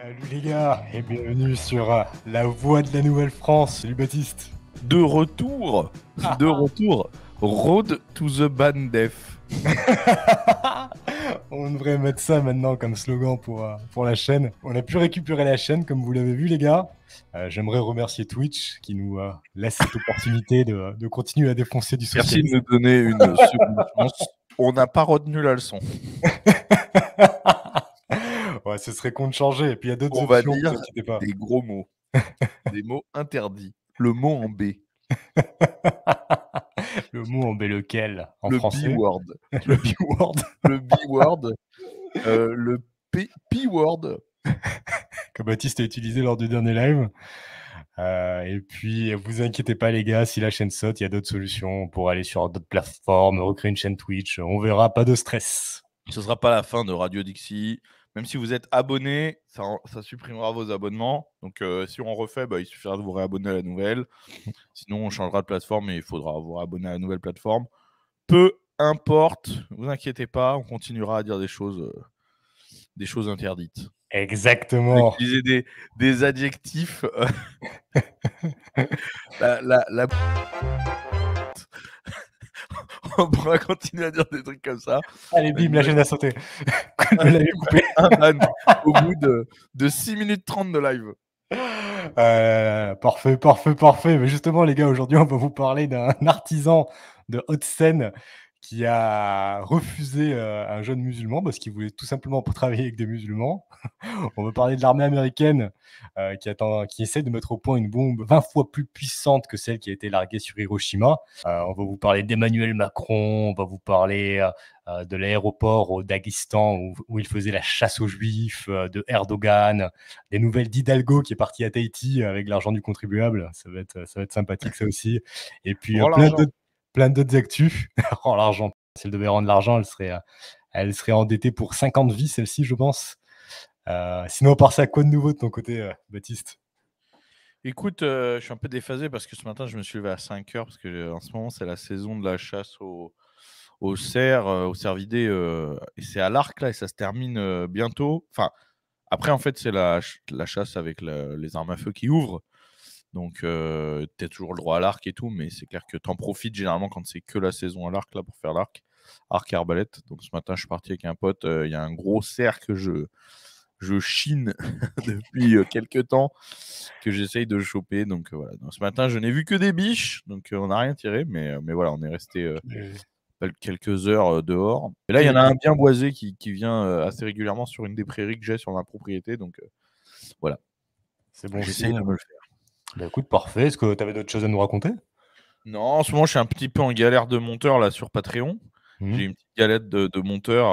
Salut les gars et bienvenue sur La Voix de la Nouvelle-France. Salut Baptiste. De retour, Road to the Bandef. On devrait mettre ça maintenant comme slogan pour la chaîne. On a pu récupérer la chaîne comme vous l'avez vu les gars. J'aimerais remercier Twitch qui nous laisse cette opportunité de continuer à défoncer du Merci socialisme. de nous donner une seconde chance. On n'a pas retenu la leçon. Ouais, ce serait con de changer. Et puis il y a d'autres On va options, dire vous inquiétez pas. des gros mots. Des mots interdits. Le mot en B. Le mot en B lequel en Le français. B-word. Le B-word. Le B-word. Le P-word. Que Baptiste a utilisé lors du dernier live. Et puis, vous inquiétez pas les gars, si la chaîne saute, il y a d'autres solutions pour aller sur d'autres plateformes, recréer une chaîne Twitch. On verra, pas de stress. Ce sera pas la fin de Radio Dixie. Même si vous êtes abonné, ça supprimera vos abonnements. Donc, si on refait, il suffira de vous réabonner à la nouvelle. Sinon, on changera de plateforme et il faudra vous réabonner à la nouvelle plateforme. Peu importe, vous inquiétez pas, on continuera à dire des choses interdites. Exactement. Utiliser des adjectifs. On pourra continuer à dire des trucs comme ça. Allez, bim, la chaîne a sauté. Je l'avais coupé. Un ban au bout de 6 minutes 30 de live. Parfait. Mais justement, les gars, aujourd'hui, on va vous parler d'un artisan de haute scène qui a refusé un jeune musulman parce qu'il voulait tout simplement pas travailler avec des musulmans. On va parler de l'armée américaine qui essaie de mettre au point une bombe 20 fois plus puissante que celle qui a été larguée sur Hiroshima. On va vous parler d'Emmanuel Macron, on va vous parler de l'aéroport au Daghestan où il faisait la chasse aux juifs, de Erdogan, des nouvelles d'Hidalgo qui est parti à Tahiti avec l'argent du contribuable. Ça va être sympathique ça aussi. Et puis plein d'autres actus. Oh, l'argent. Si elle devait rendre l'argent, elle serait endettée pour 50 vies, celle-ci, je pense. Sinon, à part ça, quoi de nouveau de ton côté, Baptiste? Écoute, je suis un peu déphasé parce que ce matin, je me suis levé à 5 heures parce que en ce moment, c'est la saison de la chasse au cerf, au cervidé, et c'est à l'arc là et ça se termine bientôt. Enfin, après, en fait, c'est la chasse avec les armes à feu qui ouvrent. Donc, tu as toujours le droit à l'arc et tout, mais c'est clair que tu en profites généralement quand c'est que la saison à l'arc là pour faire l'arc et arbalète. Donc ce matin, je suis parti avec un pote, il y a un gros cerf que je chine depuis quelques temps, que j'essaye de choper. Donc voilà. Donc, ce matin, je n'ai vu que des biches, donc on n'a rien tiré, mais voilà, on est resté quelques heures dehors. Et là, il y en a un bien boisé qui vient assez régulièrement sur une des prairies que j'ai sur ma propriété. Donc voilà, C'est bon j'essaye signe. de me le faire. Bah, écoute, parfait. Est-ce que tu avais d'autres choses à nous raconter? Non, en ce moment, je suis un petit peu en galère de monteur là sur Patreon. J'ai une petite galette de monteur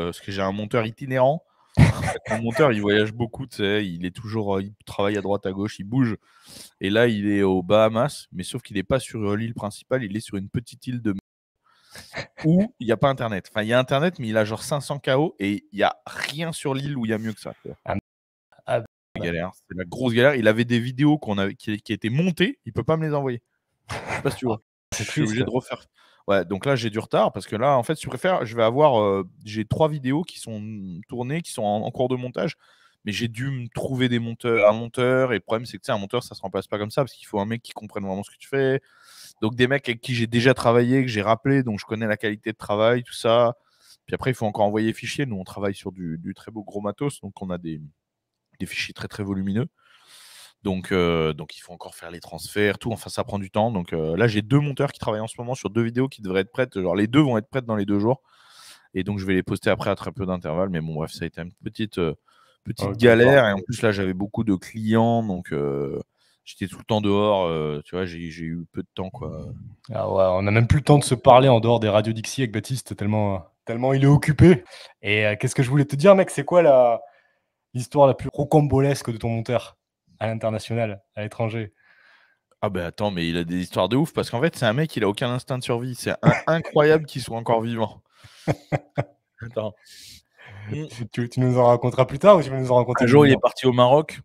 parce que j'ai un monteur itinérant. En fait, mon monteur, il voyage beaucoup, tu sais, il est toujours, il travaille à droite, à gauche, il bouge. Et là, il est aux Bahamas, mais sauf qu'il n'est pas sur l'île principale, il est sur une petite île où il n'y a pas Internet. Enfin, il y a Internet, mais il a genre 500 KO et il n'y a rien sur l'île où il y a mieux que ça. Galère, c'est la grosse galère. Il avait des vidéos qui étaient montées, il peut pas me les envoyer. Je sais pas si tu vois. C'est Je suis obligé triste. de refaire. Ouais, donc là j'ai du retard parce que là en fait, si tu préfères, je vais avoir j'ai 3 vidéos qui sont tournées, qui sont en cours de montage, mais j'ai dû me trouver un monteur et le problème c'est que tu sais un monteur ça se remplace pas comme ça parce qu'il faut un mec qui comprenne vraiment ce que tu fais. Donc des mecs avec qui j'ai déjà travaillé, que j'ai rappelé, donc je connais la qualité de travail, tout ça. Puis après il faut encore envoyer les fichiers. Nous on travaille sur du très beau gros matos, donc on a des fichiers très très volumineux. Donc il faut encore faire les transferts, tout. Enfin, ça prend du temps. Donc là, j'ai 2 monteurs qui travaillent en ce moment sur 2 vidéos qui devraient être prêtes. Genre, les 2 vont être prêtes dans les 2 jours. Et donc, je vais les poster après à très peu d'intervalle. Mais bon, bref, ça a été une petite galère. Et en plus, là, j'avais beaucoup de clients. Donc, j'étais tout le temps dehors. Tu vois, j'ai eu peu de temps, quoi. Ah ouais, on n'a même plus le temps de se parler en dehors des radios Dixie avec Baptiste, tellement il est occupé. Et qu'est-ce que je voulais te dire, mec, c'est quoi l'histoire la plus rocambolesque de ton monteur à l'international, à l'étranger? Ah ben attends, mais il a des histoires de ouf. Parce qu'en fait, c'est un mec, il a aucun instinct de survie. C'est incroyable qu'il soit encore vivant. Attends. Tu nous en raconteras plus tard ou tu veux nous en raconter Un jour, il est maintenant? parti au Maroc.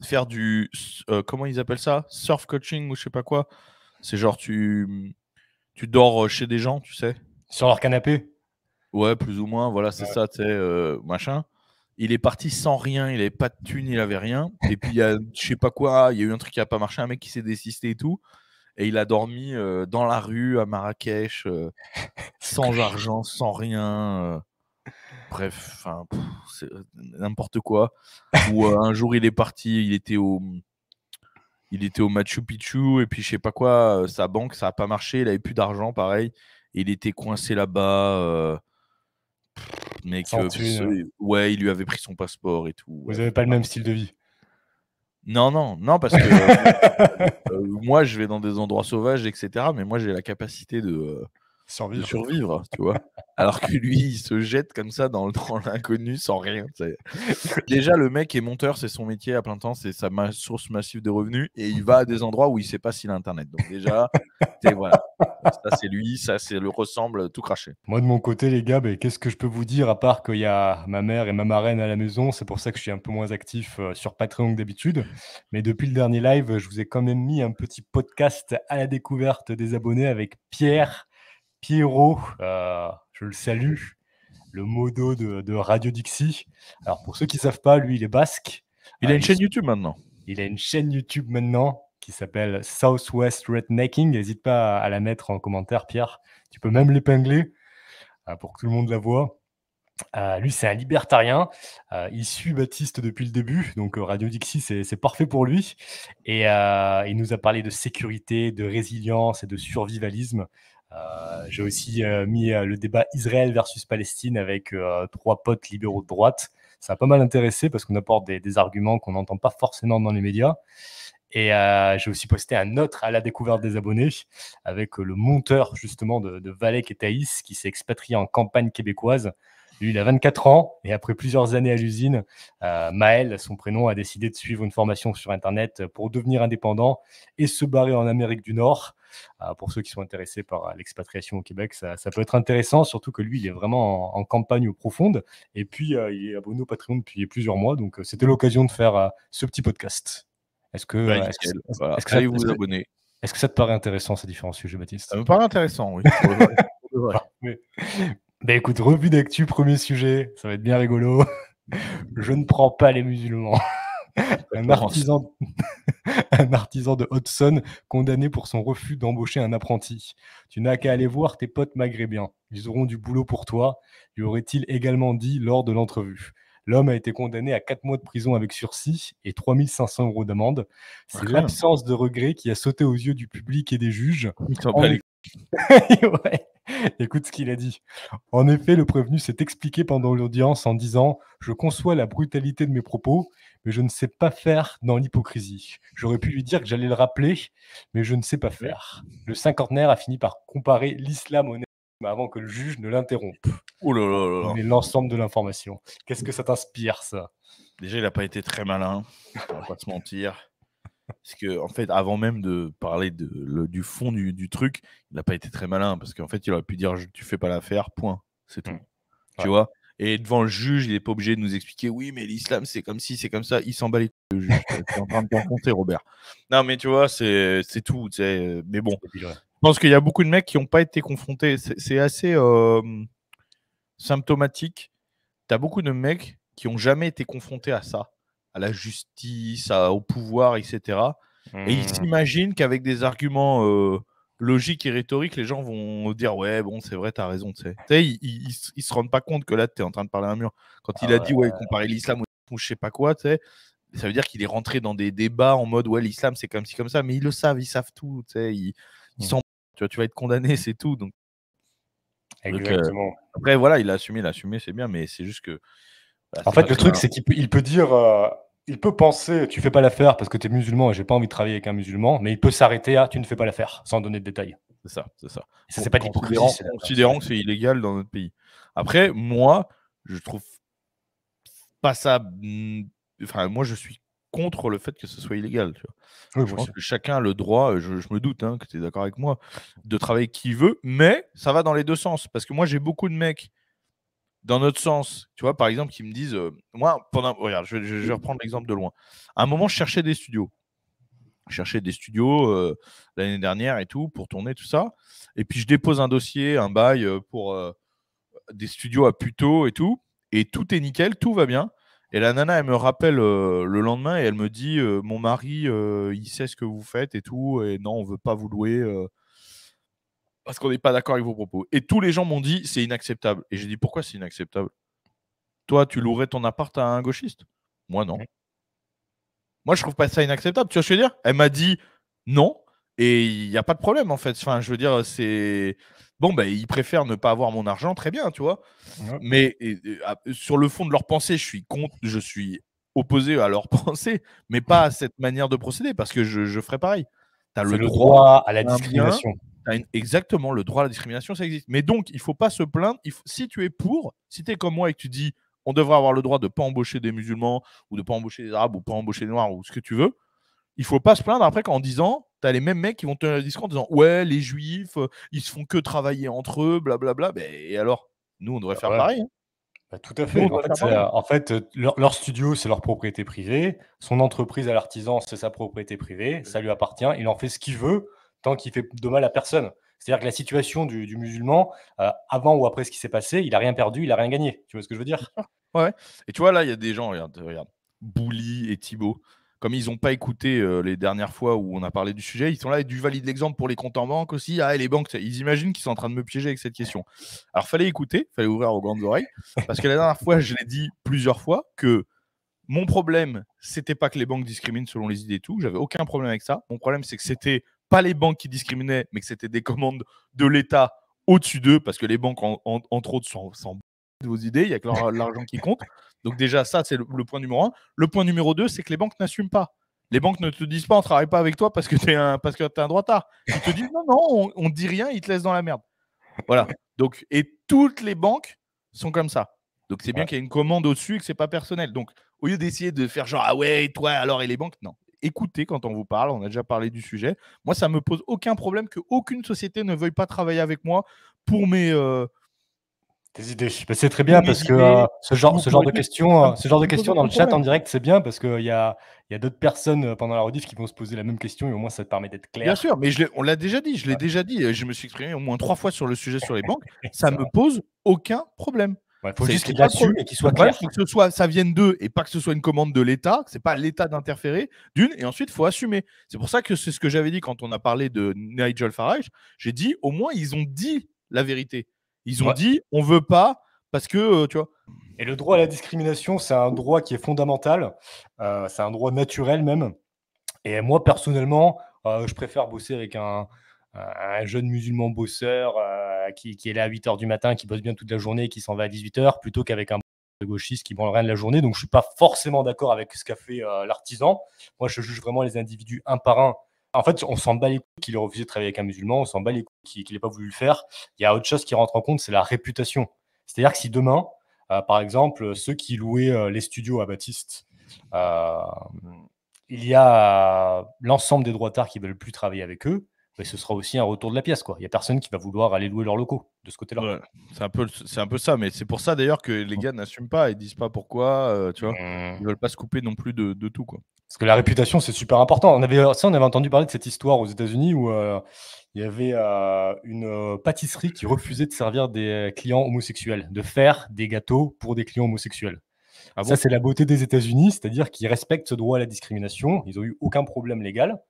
Faire du comment ils appellent ça? Surf coaching ou je sais pas quoi. C'est genre tu dors chez des gens, tu sais? Sur leur canapé? Ouais, plus ou moins, voilà, c'est ça, tu sais, machin. Il est parti sans rien, il avait pas de thune, il avait rien. Et puis, il y a je sais pas quoi, il y a eu un truc qui a pas marché, un mec qui s'est désisté et tout. Et il a dormi dans la rue à Marrakech, C'est sans cool. argent, sans rien. Bref, enfin, c'est n'importe quoi. Ou un jour, il est parti, il était au Machu Picchu et puis je sais pas quoi, sa banque, ça a pas marché, il avait plus d'argent, pareil. Et il était coincé là-bas. Mec, Sans thune. ouais, il lui avait pris son passeport et tout. Vous Bref. avez pas le même style de vie. Non, non, non, parce que moi, je vais dans des endroits sauvages, etc. Mais moi, j'ai la capacité de Survivre. survivre, tu vois. Alors que lui, il se jette comme ça dans l'inconnu sans rien. Déjà, le mec est monteur, c'est son métier à plein temps, c'est sa source massive de revenus. Et il va à des endroits où il sait pas s'il a Internet. Donc déjà, voilà. Ça, c'est lui, ça, c'est le ressemble tout craché. Moi, de mon côté, les gars, qu'est-ce que je peux vous dire à part qu'il y a ma mère et ma marraine à la maison? C'est pour ça que je suis un peu moins actif sur Patreon que d'habitude. Mais depuis le dernier live, je vous ai quand même mis un petit podcast à la découverte des abonnés avec Pierrot. Je le salue, le modo de Radio Dixie. Alors, pour ceux qui ne savent pas, lui, il est basque. Il a une Il, chaîne YouTube maintenant. il a une chaîne YouTube maintenant qui s'appelle Southwest Rednecking. N'hésite pas à la mettre en commentaire, Pierre. Tu peux même l'épingler pour que tout le monde la voit. Lui, c'est un libertarien. Il suit Baptiste depuis le début, donc Radio Dixie, c'est parfait pour lui. Et il nous a parlé de sécurité, de résilience et de survivalisme. J'ai aussi mis le débat Israël versus Palestine avec 3 potes libéraux de droite. Ça a pas mal intéressé parce qu'on apporte des arguments qu'on n'entend pas forcément dans les médias. Et j'ai aussi posté un autre à la découverte des abonnés avec le monteur justement de Valek et Thaïs qui s'est expatrié en campagne québécoise. Lui, il a 24 ans et après plusieurs années à l'usine, Maël, son prénom, a décidé de suivre une formation sur Internet pour devenir indépendant et se barrer en Amérique du Nord. Pour ceux qui sont intéressés par l'expatriation au Québec, ça peut être intéressant, surtout que lui, il est vraiment en campagne profonde. Et puis, il est abonné au Patreon depuis plusieurs mois, donc c'était l'occasion de faire ce petit podcast. Est-ce que, Bah, euh, est-ce nickel. que, est-ce Voilà. est-ce que ça, Allez est-ce vous que- abonner. est-ce que ça te paraît intéressant ces différents sujets, Ça Baptiste? me paraît intéressant, oui. Pour le vrai. Pour de vrai. Bon, écoute, revue d'actu, premier sujet, ça va être bien rigolo. Je ne prends pas les musulmans. Ça Un commence. artisan, un artisan de Hudson condamné pour son refus d'embaucher un apprenti. Tu n'as qu'à aller voir tes potes maghrébiens. Ils auront du boulot pour toi, lui aurait-il également dit lors de l'entrevue. L'homme a été condamné à 4 mois de prison avec sursis et 3 500 € d'amende. Ah, C'est quand même. l'absence de regret qui a sauté aux yeux du public et des juges. Il s'en En bat effet, les ouais. Écoute ce qu'il a dit. En effet, le prévenu s'est expliqué pendant l'audience en disant: Je conçois la brutalité de mes propos, mais je ne sais pas faire dans l'hypocrisie. J'aurais pu lui dire que j'allais le rappeler, mais je ne sais pas couilles. faire. Le cinquantenaire a fini par comparer l'islam au nazisme avant que le juge ne l'interrompe. Oh là Pour là là là. donner l'ensemble de l'information. Qu'est-ce que ça t'inspire, ça? Déjà, il n'a pas été très malin, on va pas se mentir. Parce que, en fait, avant même de parler du fond du truc, il n'a pas été très malin. Parce qu'en fait, il aurait pu dire tu fais pas l'affaire, point. C'est tout. Tu Ouais. vois. Et devant le juge, il n'est pas obligé de nous expliquer oui, mais l'islam, c'est comme ci, c'est comme ça. Il s'en bat les couilles, le juge. Tu es en train de t'enfoncer, Robert. Non, mais tu vois, c'est tout. Mais bon, C'est débile, ouais. je pense qu'il y a beaucoup de mecs qui n'ont pas été confrontés. C'est assez symptomatique. Tu as beaucoup de mecs qui n'ont jamais été confrontés à ça, à la justice, au pouvoir, etc. Et ils s'imaginent qu'avec des arguments logiques et rhétoriques, les gens vont dire ouais, bon, c'est vrai, t'as raison. Tu sais, ils se rendent pas compte que là, tu es en train de parler à un mur. Quand il Ah a ouais. dit ouais, comparer l'islam ou je sais pas quoi, tu sais, ça veut dire qu'il est rentré dans des débats en mode ouais, l'islam, c'est comme ci, comme ça. Mais ils le savent, ils savent tout. Tu sais, ils s'en tu vas être condamné, c'est tout. Donc, Exactement. après, voilà, il a assumé, c'est bien, mais c'est juste que bah, En c'est pas fait, le très truc, malin. c'est qu'il peut dire, il peut penser, tu fais pas l'affaire parce que tu es musulman et j'ai pas envie de travailler avec un musulman, mais il peut s'arrêter à tu ne fais pas l'affaire, sans donner de détails. C'est ça, c'est ça. Et ça, c'est pas de l'hypocrisie, c'est Considérant que c'est illégal dans notre pays. Après, moi, je trouve pas ça. Enfin, moi, je suis contre le fait que ce soit illégal. Tu vois. Oui, Je moi pense aussi. que chacun a le droit, je me doute que tu es d'accord avec moi, de travailler qui veut, mais ça va dans les deux sens. Parce que moi, j'ai beaucoup de mecs dans notre sens, tu vois, par exemple, qui me disent moi, regarde, je vais reprendre l'exemple de loin. À un moment, je cherchais des studios. L'année dernière et tout, pour tourner tout ça. Et puis, je dépose un dossier, un bail pour des studios à Puteaux et tout. Et tout est nickel, tout va bien. Et la nana, elle me rappelle le lendemain et elle me dit mon mari, il sait ce que vous faites et tout, et non, on veut pas vous louer parce qu'on n'est pas d'accord avec vos propos. Et tous les gens m'ont dit c'est inacceptable. Et j'ai dit pourquoi c'est inacceptable? Toi, tu louerais ton appart à un gauchiste? Moi, non. Moi, je trouve pas ça inacceptable. Tu vois ce que je veux dire? Elle m'a dit non, et il n'y a pas de problème en fait. Enfin, je veux dire, c'est bon, bah, ils préfèrent ne pas avoir mon argent, très bien, tu vois. Ouais. Mais sur le fond de leur pensée, je suis opposé à leur pensée, mais pas à cette manière de procéder, parce que je ferais pareil. Tu as C'est le le droit droit à la à un bien, discrimination. exactement, le droit à la discrimination, ça existe. Mais donc, il faut pas se plaindre. Si tu es pour, si tu es comme moi et que tu dis on devrait avoir le droit de ne pas embaucher des musulmans ou de ne pas embaucher des arabes ou pas embaucher des noirs ou ce que tu veux, il faut pas se plaindre après qu'en disant, tu as les mêmes mecs qui vont tenir le discours en disant ouais, les juifs, ils se font que travailler entre eux, blablabla. Et alors, nous, on devrait Bah, faire ouais. pareil. Hein. Bah, tout à Nous, on fait. devrait faire pareil. Leur studio, c'est leur propriété privée. Son entreprise à l'artisan, c'est sa propriété privée. Ça lui appartient. Il en fait ce qu'il veut tant qu'il fait de mal à personne. C'est-à-dire que la situation du musulman, avant ou après ce qui s'est passé, il a rien perdu, il a rien gagné. Tu vois ce que je veux dire? Ouais. Et tu vois, là, il y a des gens, regarde, Bouli et Thibaut, comme ils n'ont pas écouté les dernières fois où on a parlé du sujet, ils sont là et du valide l'exemple pour les comptes en banque aussi. Ah, et les banques, ils imaginent qu'ils sont en train de me piéger avec cette question. Alors, fallait écouter, fallait ouvrir aux grandes oreilles, parce que la dernière fois, je l'ai dit plusieurs fois que mon problème, c'était pas que les banques discriminent selon les idées et tout. J'avais aucun problème avec ça. Mon problème, c'est que c'était pas les banques qui discriminaient, mais que c'était des commandes de l'État au-dessus d'eux, parce que les banques, entre autres, s'en de vos idées. Il y a que l'argent qui compte. Donc déjà, ça, c'est le point numéro un. Le point numéro deux, c'est que les banques n'assument pas. Les banques ne te disent pas on ne travaille pas avec toi parce que tu es un droitard. Ils te disent non, non, on ne dit rien, ils te laissent dans la merde. Voilà. Donc, et toutes les banques sont comme ça. Donc c'est bien Ouais. qu'il y ait une commande au-dessus et que c'est pas personnel. Donc au lieu d'essayer de faire genre ah ouais, toi alors et les banques, non. Écoutez quand on vous parle, on a déjà parlé du sujet. Moi, ça me pose aucun problème qu'aucune société ne veuille pas travailler avec moi pour mes Tes idées. Bah, c'est très pour bien mes parce que idées ce ou genre, ce pour genre les de trucs. Ça questions, ce genre de me pose questions dans aucun le chat en problème. direct, c'est bien parce qu'il y a d'autres personnes pendant la rediff qui vont se poser la même question et au moins ça te permet d'être Bien clair. sûr, mais on l'a déjà dit, je l'ai Ouais. déjà dit, je me suis exprimé au moins 3 fois sur le sujet sur les banques, ça C'est me vrai. pole aucun problème. Ouais, faut juste C'est qu'il pas le assume problème. et qu'il Le soit problème, clair. c'est que ça vienne d'eux et pas que ce soit une commande de l'État, c'est pas à l'État d'interférer, d'une, et ensuite, il faut assumer. C'est pour ça que c'est ce que j'avais dit quand on a parlé de Nigel Farage, j'ai dit: «Au moins, ils ont dit la vérité». Ils ont Ouais. dit: «On veut pas parce que», tu vois? Et le droit à la discrimination, c'est un droit qui est fondamental, c'est un droit naturel même. Et moi, personnellement, je préfère bosser avec un jeune musulman bosseur, qui est là à 8 heures du matin, qui bosse bien toute la journée et qui s'en va à 18 heures, plutôt qu'avec un gauchiste qui branle rien de la journée. Donc je suis pas forcément d'accord avec ce qu'a fait, l'artisan. Moi, je juge vraiment les individus un par un. En fait, on s'en bat les couilles qu'il ait refusé de travailler avec un musulman, on s'en bat les couilles qu'il ait pas voulu le faire. Il y a autre chose qui rentre en compte, c'est la réputation. C'est-à-dire que si demain, par exemple, ceux qui louaient, les studios à Baptiste, il y a l'ensemble des droitards qui veulent plus travailler avec eux, mais ce sera aussi un retour de la pièce, quoi. Il y a personne qui va vouloir aller louer leurs locaux de ce côté-là. Ouais, c'est un peu ça, mais c'est pour ça d'ailleurs que les gars n'assument pas, ils disent pas pourquoi, tu vois? Ils Mmh. veulent pas se couper non plus de tout, quoi. Parce que la réputation, c'est super important. On avait entendu parler de cette histoire aux États-Unis où, il y avait, une, pâtisserie qui refusait de servir des clients homosexuels, de faire des gâteaux pour des clients homosexuels. Ah Ça, bon? c'est la beauté des États-Unis, c'est-à-dire qu'ils respectent ce droit à la discrimination. Ils ont eu aucun problème légal.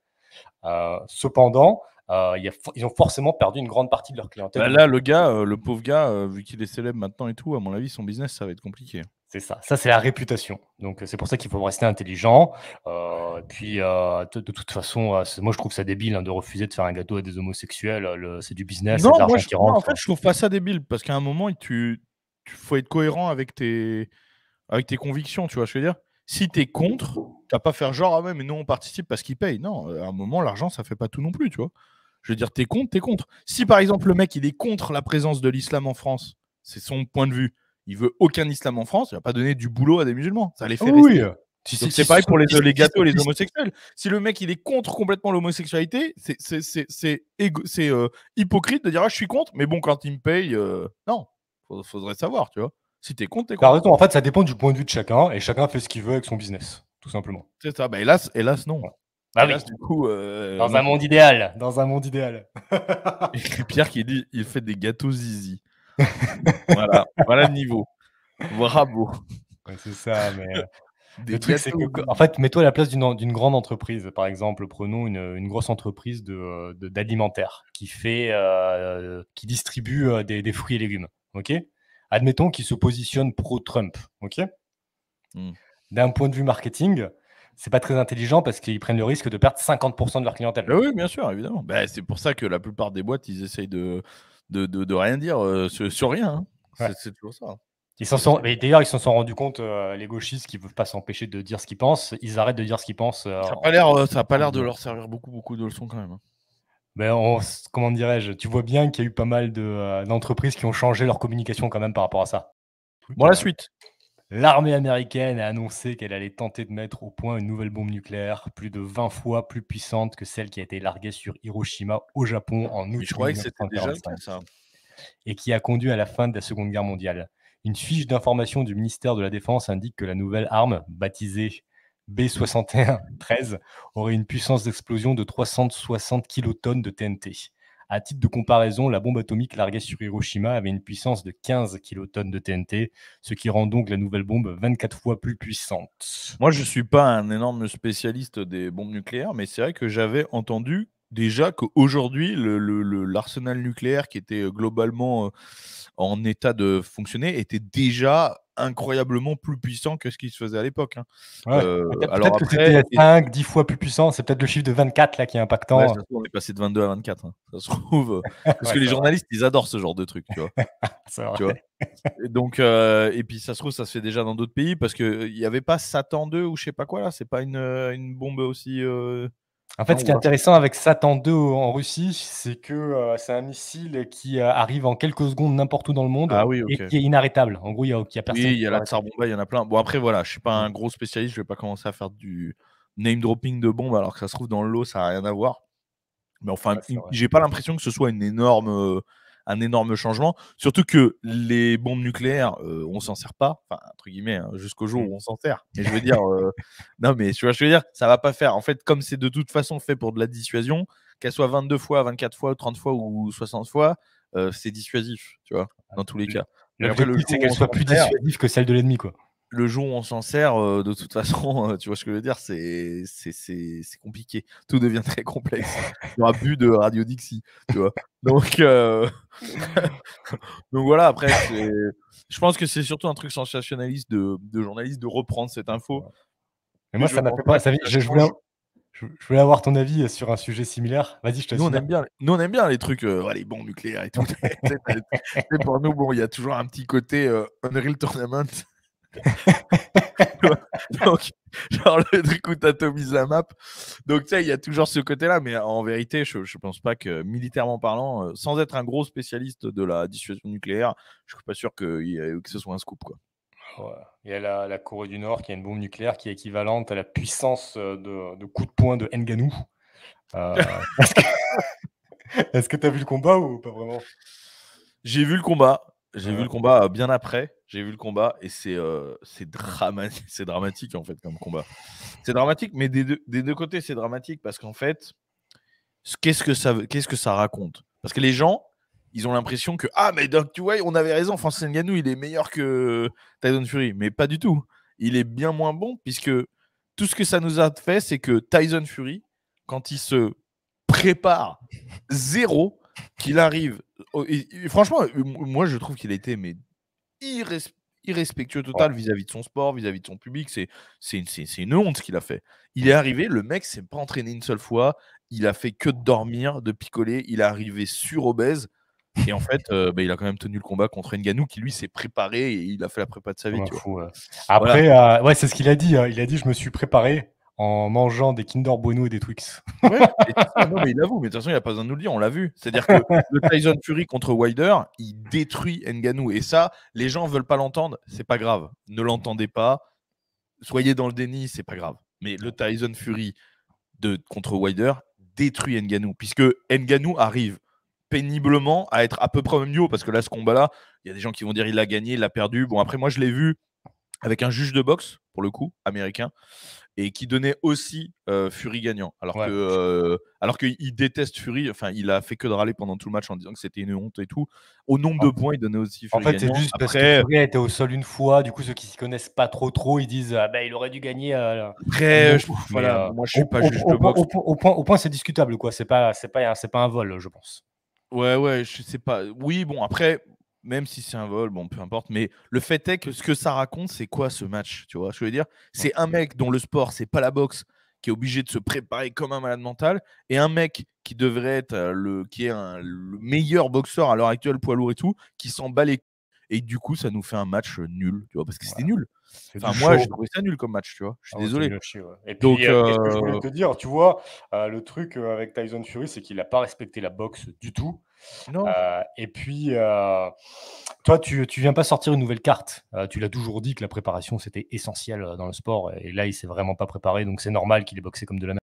Cependant, ils ont forcément perdu une grande partie de leur clientèle Bah, là, homosexuelle. le pauvre gars, vu qu'il est célèbre maintenant et tout, à mon avis, son business, ça va être compliqué. C'est ça. Ça, c'est la réputation. Donc, c'est pour ça qu'il faut rester intelligent. Et puis, de toute façon, moi, je trouve ça débile, hein, de refuser de faire un gâteau à des homosexuels. C'est du business, c'est de Non, l'argent qui moi, en rentre. fait, je trouve pas ça débile parce qu'à un moment, tu faut être cohérent avec tes convictions, tu vois ce que je veux dire? Si tu es contre, tu vas pas faire genre: «Ah ouais, mais nous, on participe parce qu'ils payent». Non, à un moment, l'argent, ça fait pas tout non plus, tu vois? Je veux dire, tu es contre, tu es contre. Si, par exemple, le mec, il est contre la présence de l'islam en France, c'est son point de vue, il veut aucun islam en France, il va pas donner du boulot à des musulmans, ça les Ah fait oui, oui. rester. Si, Donc si, c'est si ce pareil sont pour si les si gâteaux et les si homosexuels. Si le mec, il est contre complètement l'homosexualité, c'est hypocrite de dire: «Ah, je suis contre, mais bon, quand il me paye», non, faudrait savoir, tu vois? Si tu es contre, tu es tu contre. raison, en fait, ça dépend du point de vue de chacun et chacun fait ce qu'il veut avec son business, tout simplement. C'est ça. Bah, hélas, non. Ouais. Bah oui, Hélas, du coup, dans un non. monde idéal, dans un monde idéal. Et Pierre qui dit: «Il fait des gâteaux zizi». Voilà, voilà le niveau. Bravo. Ouais, c'est ça, mais Des le truc, c'est que, gâteaux. en fait, mets-toi à la place d'une grande entreprise. Par exemple, prenons une grosse entreprise d'alimentaire qui distribue, des fruits et légumes, OK? Admettons qu'ils se positionnent pro-Trump, OK? Mmh. D'un point de vue marketing, c'est pas très intelligent parce qu'ils prennent le risque de perdre 50 de leur clientèle. Bah oui, bien sûr, évidemment. Bah, c'est pour ça que la plupart des boîtes, ils essayent de rien dire, sur rien, hein. Ouais. C'est toujours ça, hein. Ils s'en sont et d'ailleurs, ils s'en sont rendus compte, les gauchistes qui peuvent pas s'empêcher de dire ce qu'ils pensent. Ils arrêtent de dire ce qu'ils pensent, Ça a pas en l'air de disant leur servir beaucoup, beaucoup de leçons quand même, hein. ben, comment dirais-je? Tu vois bien qu'il y a eu pas mal d'entreprises qui ont changé leur communication quand même par rapport à ça. Bon, la suite. L'armée américaine a annoncé qu'elle allait tenter de mettre au point une nouvelle bombe nucléaire plus de 20 fois plus puissante que celle qui a été larguée sur Hiroshima au Japon en Mais août je croyais que c'était déjà le cas, 1945 ça. et qui a conduit à la fin de la Seconde Guerre mondiale. Une fiche d'information du ministère de la Défense indique que la nouvelle arme, baptisée B6113, aurait une puissance d'explosion de 360 kilotonnes de TNT. À titre de comparaison, la bombe atomique larguée sur Hiroshima avait une puissance de 15 kilotonnes de TNT, ce qui rend donc la nouvelle bombe 24 fois plus puissante. Moi, je suis pas un énorme spécialiste des bombes nucléaires, mais c'est vrai que j'avais entendu déjà qu'aujourd'hui, l'arsenal nucléaire qui était globalement en état de fonctionner était déjà incroyablement plus puissant que ce qui se faisait à l'époque, hein. Ouais, Alors peut-être que après, c'était 5, 10 fois plus puissant. C'est peut-être le chiffre de 24 là qui est ouais, ça impactant. se trouve, on est passé de 22 à 24, hein. Ça se trouve, parce Ouais, que les c'est vrai, journalistes, ils adorent ce genre de truc, tu vois? c'est Tu vois? vrai. Et donc, et puis ça se trouve, ça se fait déjà dans d'autres pays parce qu'il y avait pas Satan 2 ou je sais pas quoi là? C'est pas une bombe aussi, En fait, non ce qui est ou alors je intéressant avec Satan 2 en Russie, c'est que, c'est un missile qui, arrive en quelques secondes n'importe où dans le ah monde oui, et OK. qui est inarrêtable. En gros, il y a personne Oui, il qui y a peut la l'arrêter. Tsar Bomba, il y en a plein. Bon après voilà, je suis pas Mmh. un gros spécialiste, je vais pas commencer à faire du name dropping de bombes alors que ça se trouve dans l'eau, ça a rien à voir. Mais enfin, Ouais, c'est vrai. j'ai pas l'impression que ce soit un énorme changement. Surtout que les bombes nucléaires, on s'en sert pas, enfin entre guillemets, hein, jusqu'au jour Mmh. où on s'en sert. Mais je veux dire, non mais tu vois ce que je veux dire? Ça va pas faire. En fait, comme c'est de toute façon fait pour de la dissuasion, qu'elle soit 22 fois, 24 fois, 30 fois ou 60 fois, c'est dissuasif, tu vois? Dans tous les L cas. Donc après L'objectif, c'est qu'elle soit plus dissuasive que celle de l'ennemi, quoi. le jour où on s'en sert, de toute façon, tu vois ce que je veux dire? C'est compliqué. Tout devient très complexe. Il y aura plus de Radio Dixie, tu vois? Donc donc voilà, après je pense que c'est surtout un truc sensationnaliste de journalistes de reprendre cette info, Mais mais moi, je ça m'a pense fait pas pas que ça ça je voulais change. je voulais avoir ton avis, sur un sujet similaire. Vas-y, je te laisse finir. Nous on aime bien les trucs, ouais, les bombes nucléaires et tout. Tu sais, pour nous, bon, il y a toujours un petit côté, Unreal Tournament. Tu vois? Donc, genre le truc où tu atomises la map. Donc, tu sais, il y a toujours ce côté-là, mais en vérité, je pense pas que militairement parlant, sans être un gros spécialiste de la dissuasion nucléaire, je suis pas sûr que ce soit un scoop, quoi. Ouais. Il y a la Corée du Nord qui a une bombe nucléaire qui est équivalente à la puissance, de coup de poing de Ngannou. Est-ce que est-ce que tu as vu le combat ou pas vraiment? J'ai vu le combat, Ouais. bien après, j'ai vu le combat et c'est c'est dramatique, en fait, comme combat. C'est dramatique, mais des 2 côtés, c'est dramatique parce qu'en fait, qu'est-ce que ça raconte? Parce que les gens, ils ont l'impression que: «Ah mais donc tu vois, on avait raison, Francis Ngannou, il est meilleur que Tyson Fury». Mais pas du tout. Il est bien moins bon puisque tout ce que ça nous a fait, c'est que Tyson Fury, quand il se prépare 0, qu'il arrive au et franchement, moi je trouve qu'il a été mais irres irrespectueux Ouais. total vis-à-vis de son sport, vis-à-vis de son public. C'est une honte ce qu'il a fait. Il est arrivé, le mec s'est pas entraîné une seule fois, il a fait que de dormir, de picoler, il est arrivé surobèse et en fait, bah, il a quand même tenu le combat contre Ngannou qui lui s'est préparé et il a fait la prépa de sa Comme vie, un tu vois? fou, Voilà. après, ouais, c'est ce qu'il a dit, il a dit: «Je me suis préparé en mangeant des Kinder Bueno et des Twix». Ouais, mais c'est ça, non, mais il l'avoue, mais de toute façon, il y a pas besoin de nous le dire, on l'a vu. C'est-à-dire que le Tyson Fury contre Wilder, il détruit Ngannou et ça, les gens veulent pas l'entendre, c'est pas grave. Ne l'entendez pas, soyez dans le déni, c'est pas grave. Mais le Tyson Fury contre Wilder détruit Ngannou puisque Ngannou arrive péniblement à être à peu près au même niveau parce que là, ce combat-là, il y a des gens qui vont dire il a gagné, il a perdu. Bon, après, moi, je l'ai vu avec un juge de boxe, pour le coup, américain. et qui donnait aussi Fury gagnant. Ouais. Alors qu'il déteste Fury, enfin, il a fait que de râler pendant tout le match en disant que c'était une honte et tout. Au nombre de En points, il donnait aussi en Fury fait, c'est gagnant. juste parce que Après, Fury a été au sol une fois, du coup, ceux qui s'y connaissent pas trop, ils disent: «Ah bah, il aurait dû gagner, après, mais voilà, moi, je suis pas juge de boxe. au point, c'est discutable, quoi. C'est pas un vol, je pense. Ouais, ouais, je sais pas. Oui, bon, après, même si c'est un vol, bon, peu importe. Mais le fait est que ce que ça raconte, c'est quoi ce match? Tu vois ce que je veux dire? Mmh. C'est un mec dont le sport, c'est pas la boxe, qui est obligé de se préparer comme un malade mental, et un mec qui devrait être le meilleur boxeur à l'heure actuelle, poids lourd et tout, qui s'en bat les. Et du coup, ça nous fait un match nul, tu vois, parce que c'était Voilà, nul. c'est du Enfin, moi, j'ai show. trouvé ça nul comme match, tu vois. Je suis Ah ouais, c'est désolé. nul à chier, ouais. Et puis, Donc, qu'est-ce que je voulais te dire? Tu vois, le truc, avec Tyson Fury, c'est qu'il a pas respecté la boxe du tout. non. Et puis, toi, tu viens pas sortir une nouvelle carte. Tu l'as toujours dit que la préparation, c'était essentiel, dans le sport et là, il s'est vraiment pas préparé, donc c'est normal qu'il ait boxé comme de la merde.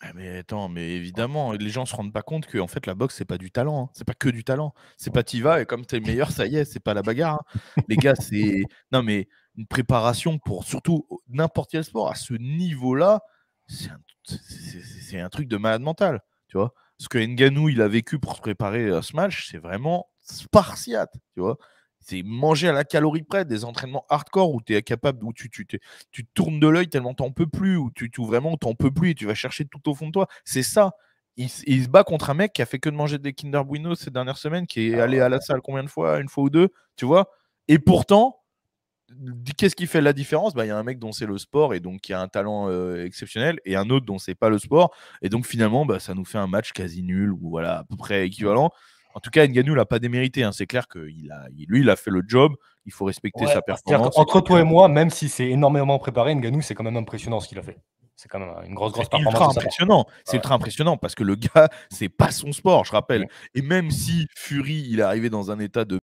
Ah mais attends, mais évidemment, les gens se rendent pas compte que en fait la boxe c'est pas du talent, hein. C'est pas que du talent. C'est pas tu vas et comme tu es le meilleur, ça y est, c'est pas la bagarre, hein. Les gars, c'est non mais une préparation pour surtout n'importe quel sport à ce niveau-là, c'est un truc de malade mental, tu vois? Ce que Ngannou, il a vécu pour se préparer à ce match, c'est vraiment spartiate, tu vois? C'est manger à la calorie près, des entraînements hardcore où tu es capable où tu tournes de l'œil tellement t'en peux plus, ou tu vraiment t'en peux plus et tu vas chercher tout au fond de toi. C'est ça. Il se bat contre un mec qui a fait que de manger des Kinder Bueno ces dernières semaines, qui est allé à la salle combien de fois? Une fois ou deux, tu vois? Et pourtant, qu'est-ce qui fait la différence? Bah, il y a un mec dont c'est le sport et donc qui a un talent exceptionnel, et un autre dont c'est pas le sport. Et donc finalement, bah, ça nous fait un match quasi nul ou voilà, à peu près équivalent. En tout cas, Ngannou l'a pas démérité, hein. C'est clair que lui, il a fait le job. Il faut respecter Ouais, sa c'est-à-dire performance, qu'entre toi et etc. moi, même si c'est énormément préparé, Ngannou, c'est quand même impressionnant ce qu'il a fait. C'est quand même, une grosse C'est performance ultra de sa part. impressionnant. C'est Ouais. ultra impressionnant parce que le gars, c'est pas son sport, je rappelle. Mmh. Et même si Fury, il est arrivé dans un état de,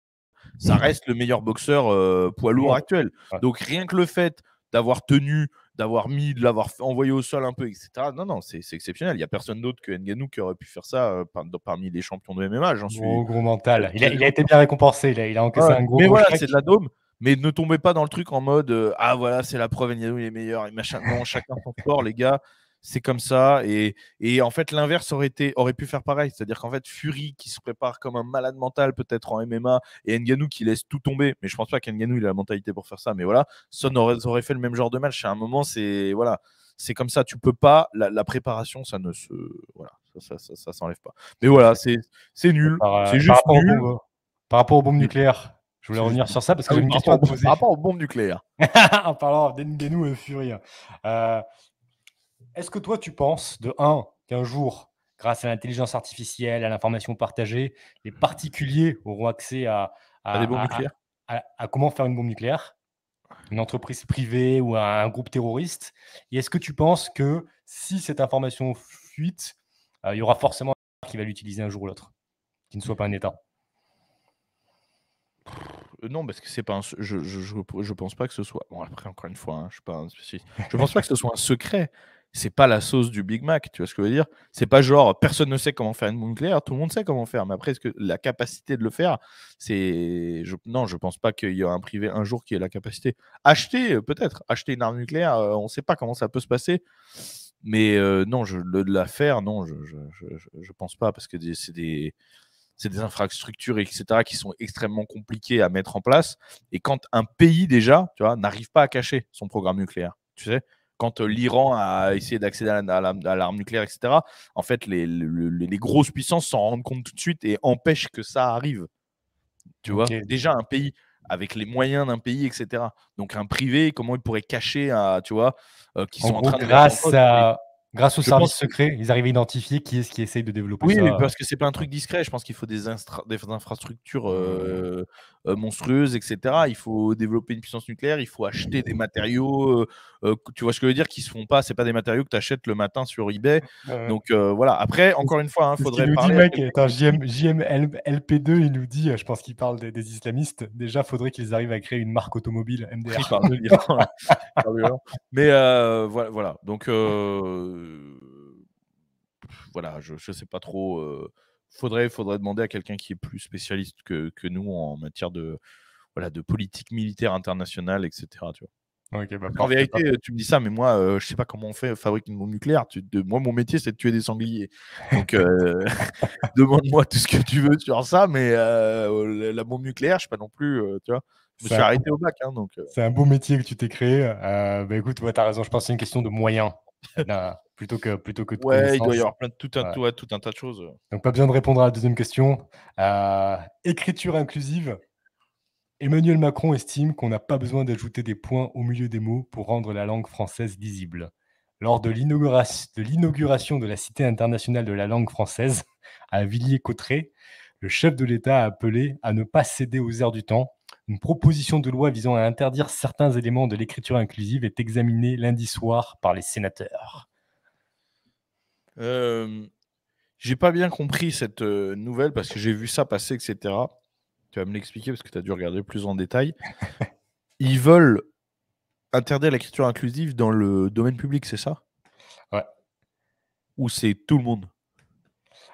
ça reste le meilleur boxeur poids Du lourd monde. actuel. Ouais. Donc rien que le fait d'avoir tenu, de l'avoir envoyé au sol un peu, etc. Non, non, c'est exceptionnel. Il n'y a personne d'autre que Ngannou qui aurait pu faire ça parmi les champions de MMA. J'en suis Gros mental. Il a quasiment été sûr. bien récompensé. Il a encaissé Ouais, un mais gros voilà, chèque. c'est de la daube. Mais ne tombez pas dans le truc en mode ah voilà, c'est la preuve, Ngannou il est meilleur et machin. Non, chacun son sport, les gars. C'est comme ça. Et en fait, l'inverse aurait pu faire pareil. C'est-à-dire qu'en fait, Fury qui se prépare comme un malade mental, peut-être en MMA, et Ngannou qui laisse tout tomber. Mais je pense pas qu'Ngannou il a la mentalité pour faire ça. Mais voilà, ça aurait fait le même genre de match. À un moment, c'est voilà, c'est comme ça. Tu peux pas. La préparation, ça ne se. Voilà, ça s'enlève pas. Mais voilà, c'est Et nul. C'est par juste rapport aux nul. bombes par rapport aux bombes nucléaires, je voulais C'est juste revenir nul. sur ça parce que Ah j'ai oui, une question à te par poser. rapport aux bombes nucléaires. En parlant d'Ngannou et Fury, hein. Heu, est-ce que toi tu penses, de un, qu'un jour, grâce à l'intelligence artificielle, à l'information partagée, les particuliers auront accès À des bombes à nucléaires? comment faire une bombe nucléaire? Une entreprise privée ou un groupe terroriste? Et est-ce que tu penses que si cette information fuite, il y aura forcément un qui va l'utiliser un jour ou l'autre, qui ne soit pas un État? Non, parce que c'est pas un se je pense pas que ce soit bon après encore une fois, hein, je suis pas un spécialiste. Je pense pas que ce soit un secret. C'est pas la sauce du Big Mac, tu vois ce que je veux dire? C'est pas genre personne ne sait comment faire une bombe nucléaire, tout le monde sait comment faire, mais après est-ce que la capacité de le faire, non, je pense pas qu'il y aura un privé un jour qui ait la capacité. Acheter, peut-être, acheter une arme nucléaire, on sait pas comment ça peut se passer, mais non, de la faire, non, je pense pas parce que c'est des infrastructures, etc., qui sont extrêmement compliquées à mettre en place. Et quand un pays, déjà, tu vois, n'arrive pas à cacher son programme nucléaire, tu sais, quand l'Iran a essayé d'accéder à l'arme nucléaire, etc., en fait, les grosses puissances s'en rendent compte tout de suite et empêchent que ça arrive. Tu vois, OK. déjà, un pays avec les moyens d'un pays, etc. Donc, un privé, comment il pourrait cacher, tu vois, qu'ils En sont en gros, train de mettre en place. grâce aux Je pense services secrets, ils arrivent à identifier qui est-ce qui essaye de développer Oui, mais ça, parce que c'est pas un ouais. truc discret. Je pense qu'il faut des infrastructures, Mmh. monstrueuses et cetera. Il faut développer une puissance nucléaire, il faut acheter des matériaux, tu vois ce que je veux dire? Qui se font pas, c'est pas des matériaux que tu achètes le matin sur eBay. Ouais. Donc voilà. Après, C'est ce encore une fois, hein, c'est ce qu'il faudrait nous dit, parler à mec. quelqu'un Attends, qui est plus. JMLP2, il nous dit, je pense qu'il parle des islamistes. Déjà, faudrait qu'ils arrivent à créer une marque automobile Il MDR. parle de l'Iran là, il parle de l'Iran. Mais voilà. Donc voilà, je sais pas trop, faudrait demander à quelqu'un qui est plus spécialiste que nous en matière de, voilà, de politique militaire internationale et cetera, tu vois? OK, bah, En parfait, vérité, parfait. tu me dis ça, mais moi, je sais pas comment on fabrique une bombe nucléaire. Moi, mon métier, c'est de tuer des sangliers. Donc, demande-moi tout ce que tu veux sur ça, mais la bombe nucléaire, je suis pas non plus, tu vois? Je me C'est suis un arrêté au bac, hein, donc c'est un beau métier que tu t'es créé. Bah, écoute, ouais, tu as raison, je pense que c'est une question de moyens, plutôt que de ouais, il doit y connaissances. avoir plein de Ouais. tout un tas de choses. Donc pas besoin de répondre à la deuxième question. Écriture inclusive. Emmanuel Macron estime qu'on n'a pas besoin d'ajouter des points au milieu des mots pour rendre la langue française lisible. Lors de l'inauguration de la Cité internationale de la langue française à Villiers-Cotterêts, le chef de l'État a appelé à ne pas céder aux airs du temps. Une proposition de loi visant à interdire certains éléments de l'écriture inclusive est examinée lundi soir par les sénateurs. Hem, j'ai pas bien compris cette, nouvelle parce que j'ai vu ça passer et cetera. Tu vas me l'expliquer parce que tu as dû regarder plus en détail. Ils veulent interdire l'écriture inclusive dans le domaine public, c'est ça? Ouais. Ou c'est tout le monde?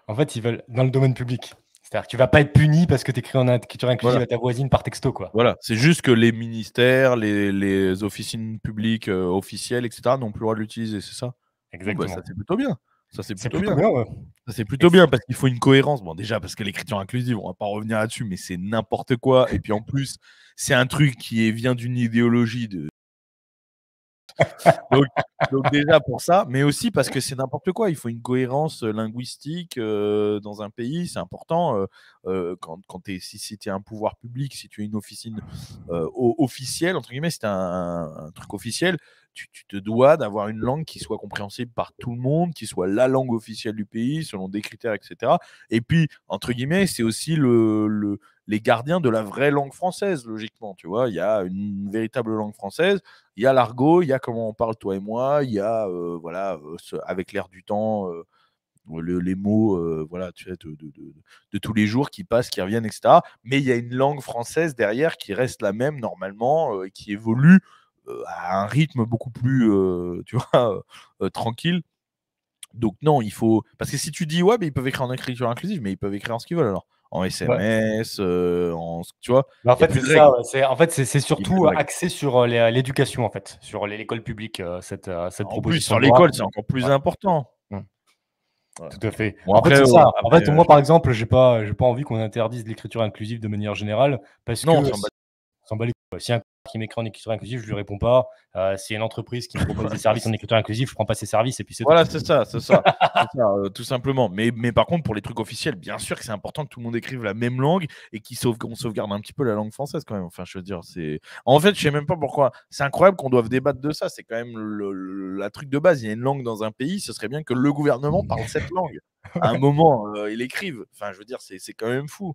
En fait, ils veulent dans le domaine public. C'est-à-dire que tu vas pas être puni parce que tu écris en écriture inclusive Voilà. à ta voisine par texto, quoi. Voilà, c'est juste que les ministères, les officines publiques, officielles et cetera n'ont plus le droit de l'utiliser, c'est ça? Bon, bah, ça, Exactement. c'est plutôt bien. Ça, c'est C'est plutôt plutôt bien. bien, ouais. Ça, c'est Et plutôt bien parce qu'il faut une cohérence. Bon, déjà parce que l'écriture inclusive, on va pas revenir là-dessus, mais c'est n'importe quoi et puis en plus, c'est un truc vient d'une idéologie de donc donc déjà pour ça, mais aussi parce que c'est n'importe quoi. Il faut une cohérence, linguistique, dans un pays, c'est important, quand si tu es un pouvoir public, si tu es une officine, officielle entre guillemets, si tu un truc officiel, tu te dois d'avoir une langue qui soit compréhensible par tout le monde, qui soit la langue officielle du pays selon des critères et cetera et puis entre guillemets, c'est aussi les gardiens de la vraie langue française logiquement, tu vois? Il y a une véritable langue française, il y a l'argot, il y a comment on parle toi et moi, il y a, voilà, avec l'air du temps, les mots, voilà, tu sais, de tous les jours qui passent, qui reviennent et cetera. Mais il y a une langue française derrière qui reste la même normalement, et qui évolue, à un rythme beaucoup plus, tu vois, tranquille. Donc non, il faut parce que si tu dis: «Ouais, mais ils peuvent écrire en écriture inclusive», mais ils peuvent écrire en ce qu'ils veulent alors. En Ouais. SMS, tu vois? Bah, en Il y a fait, plus c'est de ça, règles. ouais, c'est Il y a plus surtout de règles. axé sur, l'éducation, en fait, sur l'école publique, cette En plus, proposition sur de loi. l'école, c'est encore plus Ouais. important. Mmh. Voilà. Tout à fait. Bon En fait, après, c'est ça. En fait, après, moi, par exemple, j'ai pas envie qu'on interdise l'écriture inclusive de manière générale parce non, on que s'en bat on s'en bat les couilles. Si un qui m'écrit en écriture inclusive, je lui réponds pas. S'il y a une entreprise qui me propose des services en écriture inclusive, je prends pas ses services et puis c'est tout. voilà, c'est ça, c'est ça. C'est ça, tout simplement. Mais par contre, pour les trucs officiels, bien sûr que c'est important que tout le monde écrive la même langue et qu'on sauvegarde un petit peu la langue française quand même. Enfin, je veux dire, c'est en fait, je sais même pas pourquoi. C'est incroyable qu'on doive débattre de ça. C'est quand même la truc de base. Il y a une langue dans un pays, ce serait bien que le gouvernement parle cette langue. À un moment, il écrive. Enfin, je veux dire, c'est quand même fou.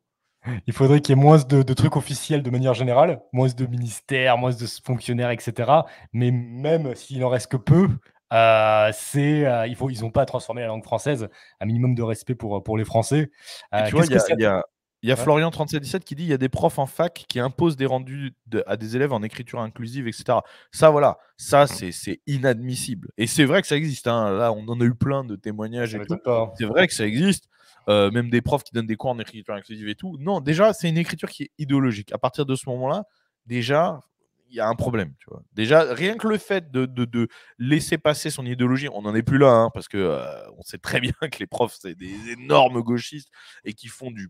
Il faudrait qu'il y ait moins de trucs officiels de manière générale, moins de ministères, moins de fonctionnaires, et cetera. Mais même s'il en reste que peu, ils ont pas à transformer la langue française. Un minimum de respect pour les Français. Et tu vois, Qu'est-ce que ça il y a Ouais, Florian 3717 qui dit: «Il y a des profs en fac qui imposent des rendus à des élèves en écriture inclusive» et cetera. Ça, voilà, ça, c'est inadmissible et c'est vrai que ça existe, hein. Là, on en a eu plein de témoignages ça et tout. m'étonne pas, hein. C'est vrai que ça existe, même des profs qui donnent des cours en écriture inclusive et tout. Non, déjà, c'est une écriture qui est idéologique. À partir de ce moment-là, déjà, il y a un problème, tu vois? Déjà, rien que le fait de laisser passer son idéologie, on n'en est plus là, hein, parce que, on sait très bien que les profs, c'est des énormes gauchistes et qui font du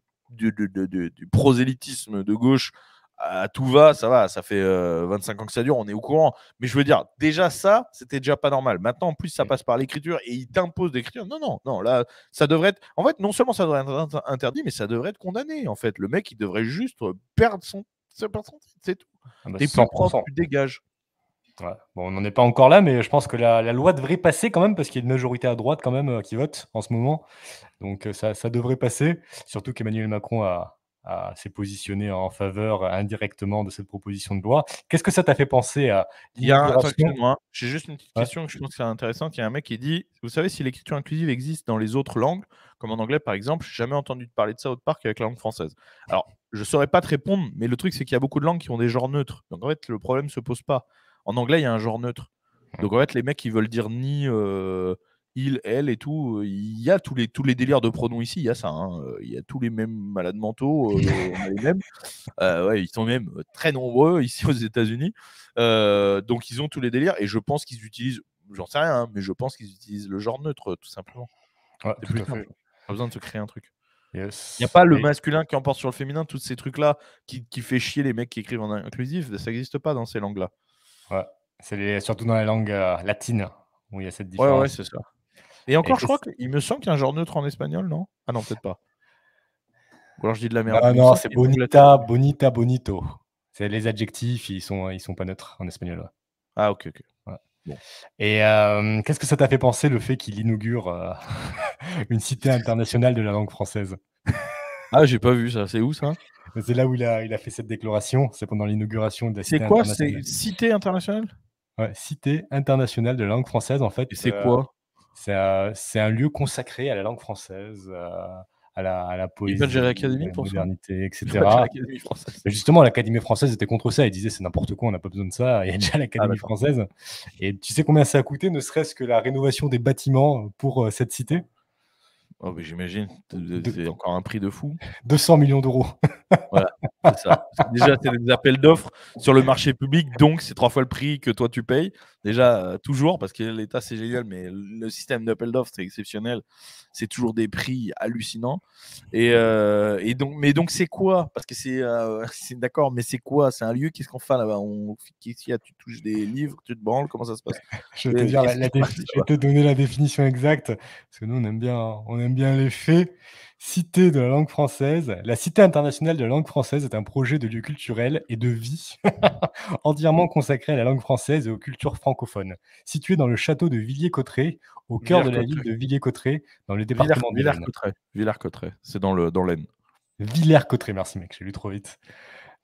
prosélytisme de gauche à tout va, ça va, ça fait 25 ans que ça dure, on est au courant. Mais je veux dire, déjà ça, c'était déjà pas normal. Maintenant, en plus, ça Mmh. passe par l'écriture et ils t'imposent d'écrire. Non, non, non, là, ça devrait être. En fait, non seulement ça devrait être interdit, mais ça devrait être condamné. En fait, le mec, il devrait juste perdre son titre, c'est tout. Ah bah, T'es plus 100. prof, tu dégages. Ouais. Bon, on n'en est pas encore là, mais je pense que la loi devrait passer quand même parce qu'il y a une majorité à droite quand même, qui vote en ce moment. Donc ça devrait passer, surtout qu'Emmanuel Macron s'est positionné en faveur, indirectement de cette proposition de loi. Qu'est-ce que ça t'a fait penser à Attends, l'inauguration? excuse-moi, hein, j'ai juste une petite Ouais, question que je pense que c'est intéressante. Il y a un mec qui dit: «Vous savez si l'écriture inclusive existe dans les autres langues, comme en anglais par exemple? J'ai jamais entendu parler de ça autre part qu'avec la langue française». Alors, je saurais pas te répondre, mais le truc c'est qu'il y a beaucoup de langues qui ont des genres neutres. Donc en fait, le problème se pose pas. En anglais, il y a un genre neutre. mmh, Donc en fait, les mecs, ils veulent dire il, elle et tout. Il y a tous les délires de pronoms ici, il y a ça. Hein. Il y a tous les mêmes malades mentaux, on a les mêmes. Ouais, ils sont même très nombreux ici aux États-Unis. Donc ils ont tous les délires et je pense qu'ils utilisent, j'en sais rien, hein, mais je pense qu'ils utilisent le genre neutre tout simplement. Ouais, C'est tout plus à fait. simple. Pas besoin de se créer un truc. Il n'y a Yes. pas le masculin qui emporte sur le féminin, tous ces trucs-là qui fait chier les mecs qui écrivent en inclusif, ça n'existe pas dans ces langues-là. Ouais, surtout dans la langue latine où il y a cette Ouais, différence. c'est ça. Et Et encore, je crois qu'il me semble qu'il y a un genre neutre en espagnol, non? Ah non, peut-être pas. Ou alors je dis de la merde. non, Il me non, semble c'est qu'il y a une langue latine. bonita, bonita, bonito. C'est les adjectifs, ils sont pas neutres en espagnol. Ouais. Ah, ok. Ouais. Bon. Et qu'est-ce que ça t'a fait penser le fait qu'il inaugure une cité internationale de la langue française? Ah, j'ai pas vu ça. C'est où ça? C'est là où il a fait cette déclaration, c'est pendant l'inauguration de la C'est cité quoi? C'est internationale. cité internationale? Ouais, cité internationale de la langue française, en fait, Et c'est quoi? c'est un lieu consacré à la langue française, à la Il y a pas de gérer poésie, à académie la pour ça? modernité, et Il y a pas de gérer cetera. académie française. Mais justement, l'Académie française était contre ça. Elle disait: «C'est n'importe quoi, on n'a pas besoin de ça, il y a déjà Ah l'Académie d'accord. française». Et tu sais combien ça a coûté, ne serait-ce que la rénovation des bâtiments pour, cette cité? Oh beh, j'imagine. De C'est encore un prix de fou. 200 millions d'euros. Voilà, c'est ça. Parce que déjà, c'est des appels d'offres sur le marché public, donc c'est 3 fois le prix que toi tu payes. Déjà, toujours, parce que l'État, c'est génial, mais le système d'appel d'offres, c'est exceptionnel. C'est toujours des prix hallucinants et donc c'est quoi? Parce que c'est d'accord, mais c'est quoi? C'est un lieu, qu'est-ce qu'on fait là-bas? Qu'est-ce qu'il y a? Tu touches des livres, tu te branles, comment ça se passe? Je vais te dire Qu'est-ce qui se passe je vais là-bas? te donner la définition exacte, parce que nous, on aime bien les faits. Cité de la langue française. La Cité internationale de la langue française est un projet de lieu culturel et de vie entièrement consacré à la langue française et aux cultures francophones. Situé dans le château de Villiers-Cotterêts, au cœur de la ville Villers-Cotterêts. de Villiers-Cotterêts, dans le département de l'Aisne. Villers-Cotterêts. C'est dans l'Aisne. Villers-Cotterêts, merci mec, j'ai lu trop vite.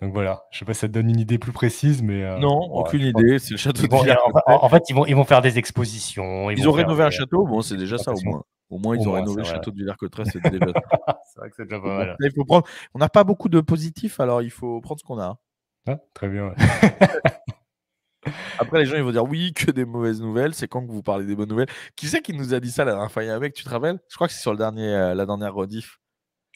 Donc voilà, je sais pas si ça te donne une idée plus précise, mais Non, ouais, aucune je pense idée, c'est le château ils de vont Villers-Cotterêts. en fait, ils vont faire des expositions, ils Ils vont ont faire rénové un château, bon, c'est des déjà ça au présentations. moins. Au moins, Au ils ont moins, rénové c'est le vrai. château de Villers-Cotterêts, c'est déjà ça. C'est vrai que c'est déjà Mais pas bon, mal. là, il faut prendre on n'a pas beaucoup de positifs, alors il faut prendre ce qu'on a. Ah, très bien, ouais. Après, les gens, ils vont dire: «Oui, que des mauvaises nouvelles». C'est quand que vous parlez des bonnes nouvelles? Qui c'est qui nous a dit ça la dernière fois? Il y a un mec, tu te rappelles? Je crois que c'est sur la dernière rediff,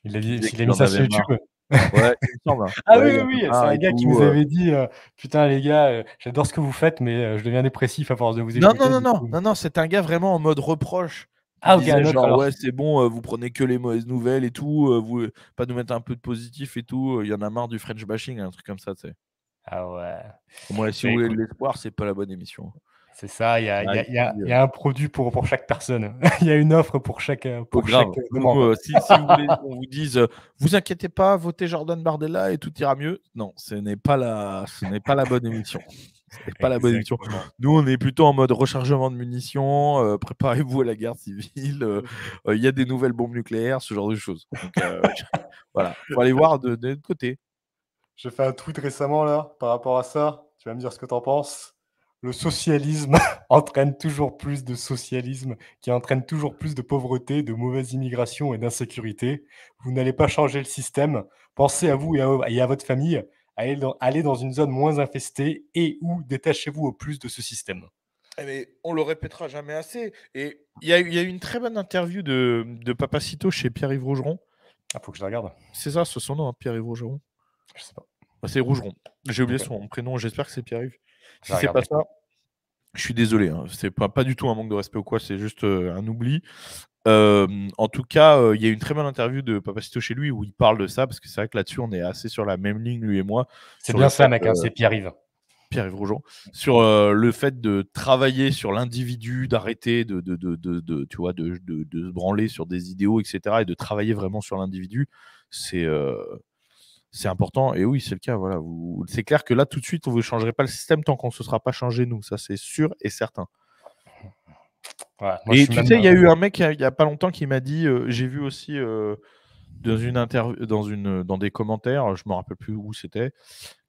qui disait Il a qu'il mis en ça sur avait YouTube? marre. Ouais, il me semble, hein. Ah oui, Ouais, il oui, en a oui, c'est marre un et gars qui tout, nous avait dit, «Putain les gars, j'adore ce que vous faites, mais je deviens dépressif à force de vous Non, non, écouter, non, du non, coup». non, non, c'est un gars vraiment en mode reproche, qui Ah OK, disait un autre genre: alors. «Ouais, c'est bon, vous prenez que les mauvaises nouvelles et tout, vous pas nous mettre un peu de positif et tout, il y en a marre du French bashing», un truc comme ça, tu sais? Ah ouais. Ouais, si Bah vous voulez de écoute, l'espoir, c'est pas la bonne émission. c'est ça, Ah, et puis, il y a un produit pour chaque personne. Il y a une offre oh pour chaque, grave, nous, demande. si vous voulez qu'on vous dise, «Vous inquiétez pas, votez Jordan Bardella et tout ira mieux», non, ce n'est pas la bonne émission. Ce n'est pas la bonne émission. Exactement. Nous, on est plutôt en mode rechargement de munitions, préparez-vous à la guerre civile, il y a des nouvelles bombes nucléaires, ce genre de choses. Donc voilà, faut aller voir de l'autre côté. J'ai fait un tweet récemment là, par rapport à ça. Tu vas me dire ce que tu en penses. Le socialisme entraîne toujours plus de socialisme, qui entraîne toujours plus de pauvreté, de mauvaise immigration et d'insécurité. Vous n'allez pas changer le système. Pensez à vous et à votre famille. Allez dans une zone moins infestée et ou détachez-vous au plus de ce système. Eh mais on le répétera jamais assez et il y a eu une très bonne interview de Papacito chez Pierre-Yves Rougeron. Ah, faut que je la regarde. C'est ça, c'est son nom, hein, Pierre-Yves Rougeron? Je sais pas. Bah, c'est Rougeron. J'ai oublié OK, son prénom, j'espère que c'est Pierre-Yves. je Si la c'est pas regarderai. ça, je suis désolé, hein, c'est pas du tout un manque de respect ou quoi, c'est juste, un oubli. En tout cas, il y a eu une très bonne interview de Papacito chez lui où il parle de ça, parce que c'est vrai que là-dessus, on est assez sur la même ligne, lui et moi, C'est sur le bien ça, fait, mec, hein, c'est Pierre-Yves. Pierre-Yves Rougeron, sur, le fait de travailler sur l'individu, d'arrêter tu vois, de se branler sur des idéaux et cetera et de travailler vraiment sur l'individu. C'est, c'est important et oui, c'est le cas, voilà. C'est clair que là, tout de suite, vous ne changerez pas le système tant qu'on ne se sera pas changé nous, ça c'est sûr et certain. Ouais, moi je Et suis tu même, sais, il y a eu un mec il y a pas longtemps qui m'a dit, j'ai vu aussi, dans une interview dans des commentaires, je me rappelle plus où c'était,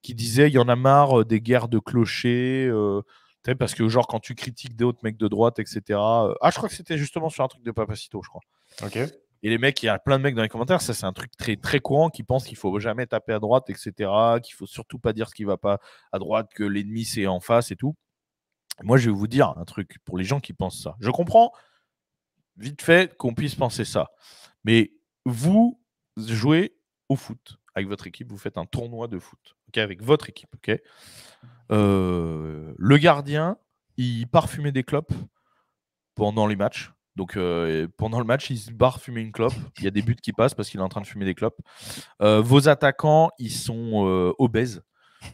qui disait: «Il y en a marre, des guerres de clochers», tu sais, parce que genre quand tu critiques d'autres mecs de droite et cetera, je crois que c'était justement sur un truc de Papacito, je crois. OK. Et les mecs, il y a plein de mecs dans les commentaires, ça c'est un truc très, très courant qui pensent qu'il faut jamais taper à droite et cetera, qu'il faut surtout pas dire ce qui va pas à droite, que l'ennemi c'est en face et tout. Moi, je vais vous dire un truc pour les gens qui pensent ça. Je comprends vite fait qu'on puisse penser ça. Mais vous jouez au foot avec votre équipe, vous faites un tournoi de foot, avec votre équipe. Le gardien, il part fumer des clopes pendant les matchs. Donc pendant le match, il se barre fumer une clope. Il y a des buts qui passent parce qu'il est en train de fumer des clopes. Vos attaquants, ils sont obèses.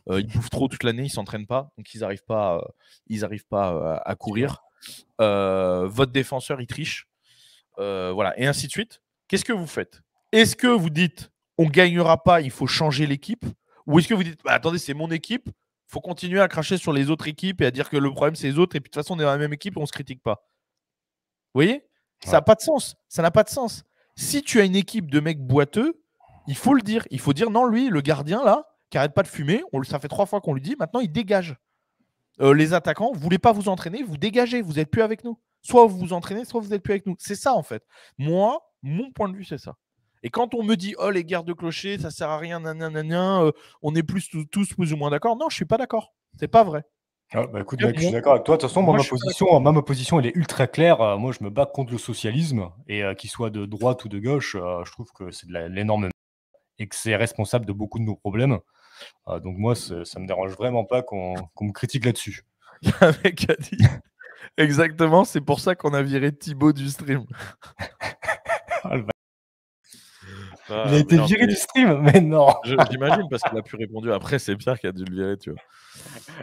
Ils bouffent trop toute l'année, ils s'entraînent pas, donc ils n'arrivent pas à courir. Votre défenseur, il triche. Voilà, et ainsi de suite. Qu'est-ce que vous faites? Est-ce que vous dites on gagnera pas, il faut changer l'équipe? Ou est-ce que vous dites attendez, c'est mon équipe, il faut continuer à cracher sur les autres équipes et à dire que le problème c'est les autres, et puis de toute façon on est dans la même équipe et on se critique pas? Vous voyez? Ça n'a pas de sens. Ça n'a pas de sens. Si tu as une équipe de mecs boiteux, il faut le dire. Il faut dire non, lui, le gardien là, qui arrête pas de fumer, ça fait 3 fois qu'on lui dit, maintenant il dégage. Les attaquants, vous voulez pas vous entraîner, vous dégagez, vous n'êtes plus avec nous. Soit vous vous entraînez, soit vous n'êtes plus avec nous. C'est ça en fait. Moi, mon point de vue, c'est ça. Et quand on me dit oh les guerres de clochers, ça sert à rien, on est tous plus ou moins d'accord. Non, je suis pas d'accord. C'est pas vrai. Ah, bah, écoute, mec, je suis d'accord avec toi. De toute façon, moi, ma position, elle est ultra claire. Moi, je me bats contre le socialisme et qu'il soit de droite ou de gauche, je trouve que c'est de l'énorme et que c'est responsable de beaucoup de nos problèmes. Donc moi, ça me dérange vraiment pas qu'on me critique là-dessus. Il y a un mec qui a dit exactement, c'est pour ça qu'on a viré Thibaut du stream. Il a été viré du stream, mais non. J'imagine parce qu'il a pu répondre. Après, c'est Pierre qui a dû le virer, tu vois.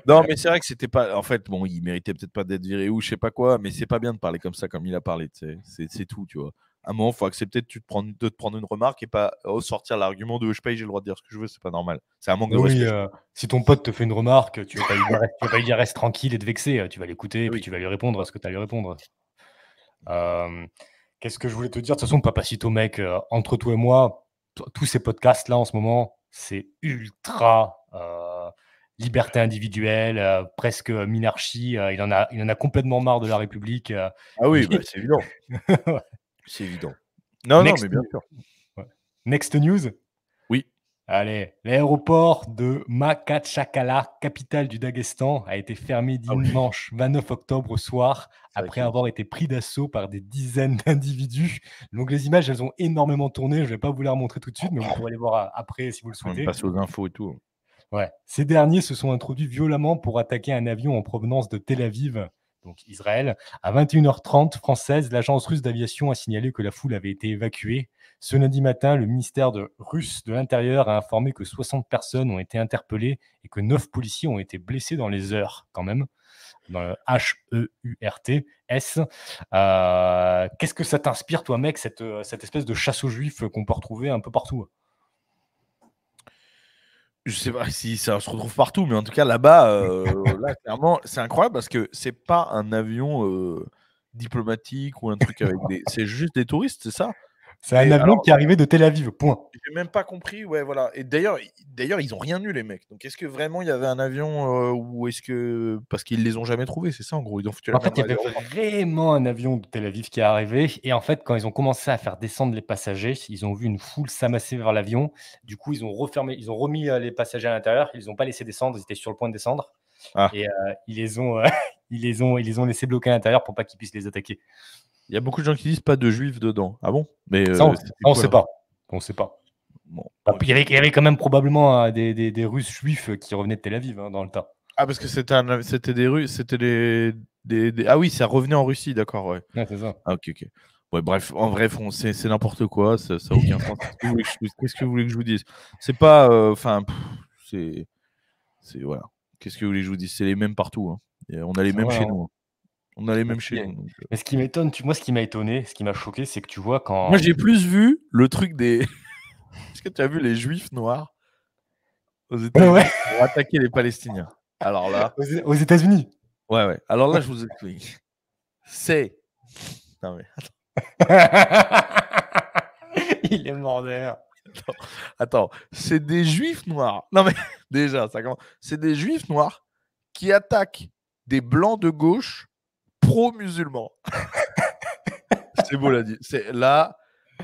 Non, mais c'est vrai que c'était pas. En fait, bon, il méritait peut-être pas d'être viré ou je sais pas quoi, mais c'est pas bien de parler comme ça, comme il a parlé. C'est tout, tu vois. À un moment, il faut accepter de te prendre une remarque et pas sortir l'argument de je paye, j'ai le droit de dire ce que je veux, c'est pas normal. C'est un manque de respect. Si ton pote te fait une remarque, tu vas pas lui dire reste tranquille et te vexer. Tu vas l'écouter et puis tu vas lui répondre à ce que tu as à lui répondre. Qu'est-ce que je voulais te dire? De toute façon, Papacito, mec, entre toi et moi, tous ces podcasts-là en ce moment, c'est ultra liberté individuelle, presque minarchie. Il en a complètement marre de la République. Ah oui, bah, c'est évident. C'est évident. Non, mais bien sûr. Ouais. Next news. Oui. Allez, l'aéroport de Makhachkala, capitale du Daghestan, a été fermé dimanche 29 octobre au soir après avoir été pris d'assaut par des dizaines d'individus. Donc les images, elles ont énormément tourné. Je ne vais pas vous les remontrer tout de suite, mais vous pourrez les voir après si vous le souhaitez. On passe aux infos et tout. Ouais. Ces derniers se sont introduits violemment pour attaquer un avion en provenance de Tel Aviv, donc Israël. À 21h30 française, l'agence russe d'aviation a signalé que la foule avait été évacuée. Ce lundi matin, le ministère russe de l'Intérieur a informé que 60 personnes ont été interpellées et que 9 policiers ont été blessés dans les heures, quand même, dans le HEURTS. Qu'est-ce que ça t'inspire, toi, mec, cette espèce de chasse aux juifs qu'on peut retrouver un peu partout? Je sais pas si ça se retrouve partout, mais en tout cas là-bas, là, clairement, c'est incroyable parce que c'est pas un avion diplomatique ou un truc avec des. C'est juste des touristes, c'est ça? C'est un avion qui est arrivé de Tel Aviv, point. J'ai même pas compris, ouais, voilà. Et d'ailleurs, ils ont rien eu, les mecs. Donc, est-ce que vraiment il y avait un avion ou est-ce que. Parce qu'ils les ont jamais trouvés, c'est ça en gros? Ils ont foutu la En fait, il y avait vraiment un avion de Tel Aviv qui est arrivé. Et en fait, quand ils ont commencé à faire descendre les passagers, ils ont vu une foule s'amasser vers l'avion. Du coup, ils ont remis les passagers à l'intérieur. Ils les ont pas laissé descendre. Ils étaient sur le point de descendre. Et ils les ont laissés bloquer à l'intérieur pour pas qu'ils puissent les attaquer. Il y a beaucoup de gens qui disent pas de juifs dedans. Ah bon? Mais ça, on sait pas. On sait pas. Bon, il y avait quand même probablement des Russes juifs qui revenaient de Tel Aviv dans le tas. Ah, parce que c'était des Russes, c'était des. Ah oui, ça revenait en Russie, d'accord, ouais. Ouais, c'est ça. Ah, ok. Ouais, bref, en vrai, c'est n'importe quoi, ça n'a aucun sens. Qu'est-ce que vous voulez que je vous dise? C'est pas. Enfin, c'est. Voilà. Qu'est-ce que vous voulez que je vous dise? C'est les mêmes partout. Hein. Et on a les mêmes chez nous. On a les mêmes chez nous. Mais ce qui m'étonne, moi, ce qui m'a étonné, ce qui m'a choqué, c'est que tu vois quand. Moi, j'ai plus vu le truc des. Est-ce que tu as vu les Juifs noirs aux États-Unis pour attaquer les Palestiniens? Alors là. Aux États-Unis. Ouais. Alors là, je vous explique. C'est. Non mais Il est mort d'air. Attends, c'est des Juifs noirs. Non mais déjà, ça commence. C'est des Juifs noirs qui attaquent des blancs de gauche pro-musulmans. C'est beau là dit. C'est là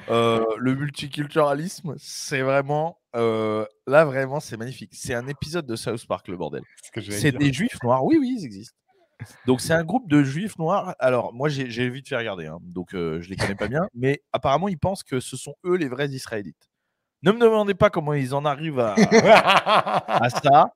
le multiculturalisme, c'est vraiment là vraiment c'est magnifique. C'est un épisode de South Park le bordel. C'est des Juifs noirs. Oui, ils existent. Donc, c'est un groupe de juifs noirs. Alors, moi, j'ai vite fait regarder, hein, donc je les connais pas bien, mais apparemment, ils pensent que ce sont eux les vrais Israélites. Ne me demandez pas comment ils en arrivent à ça,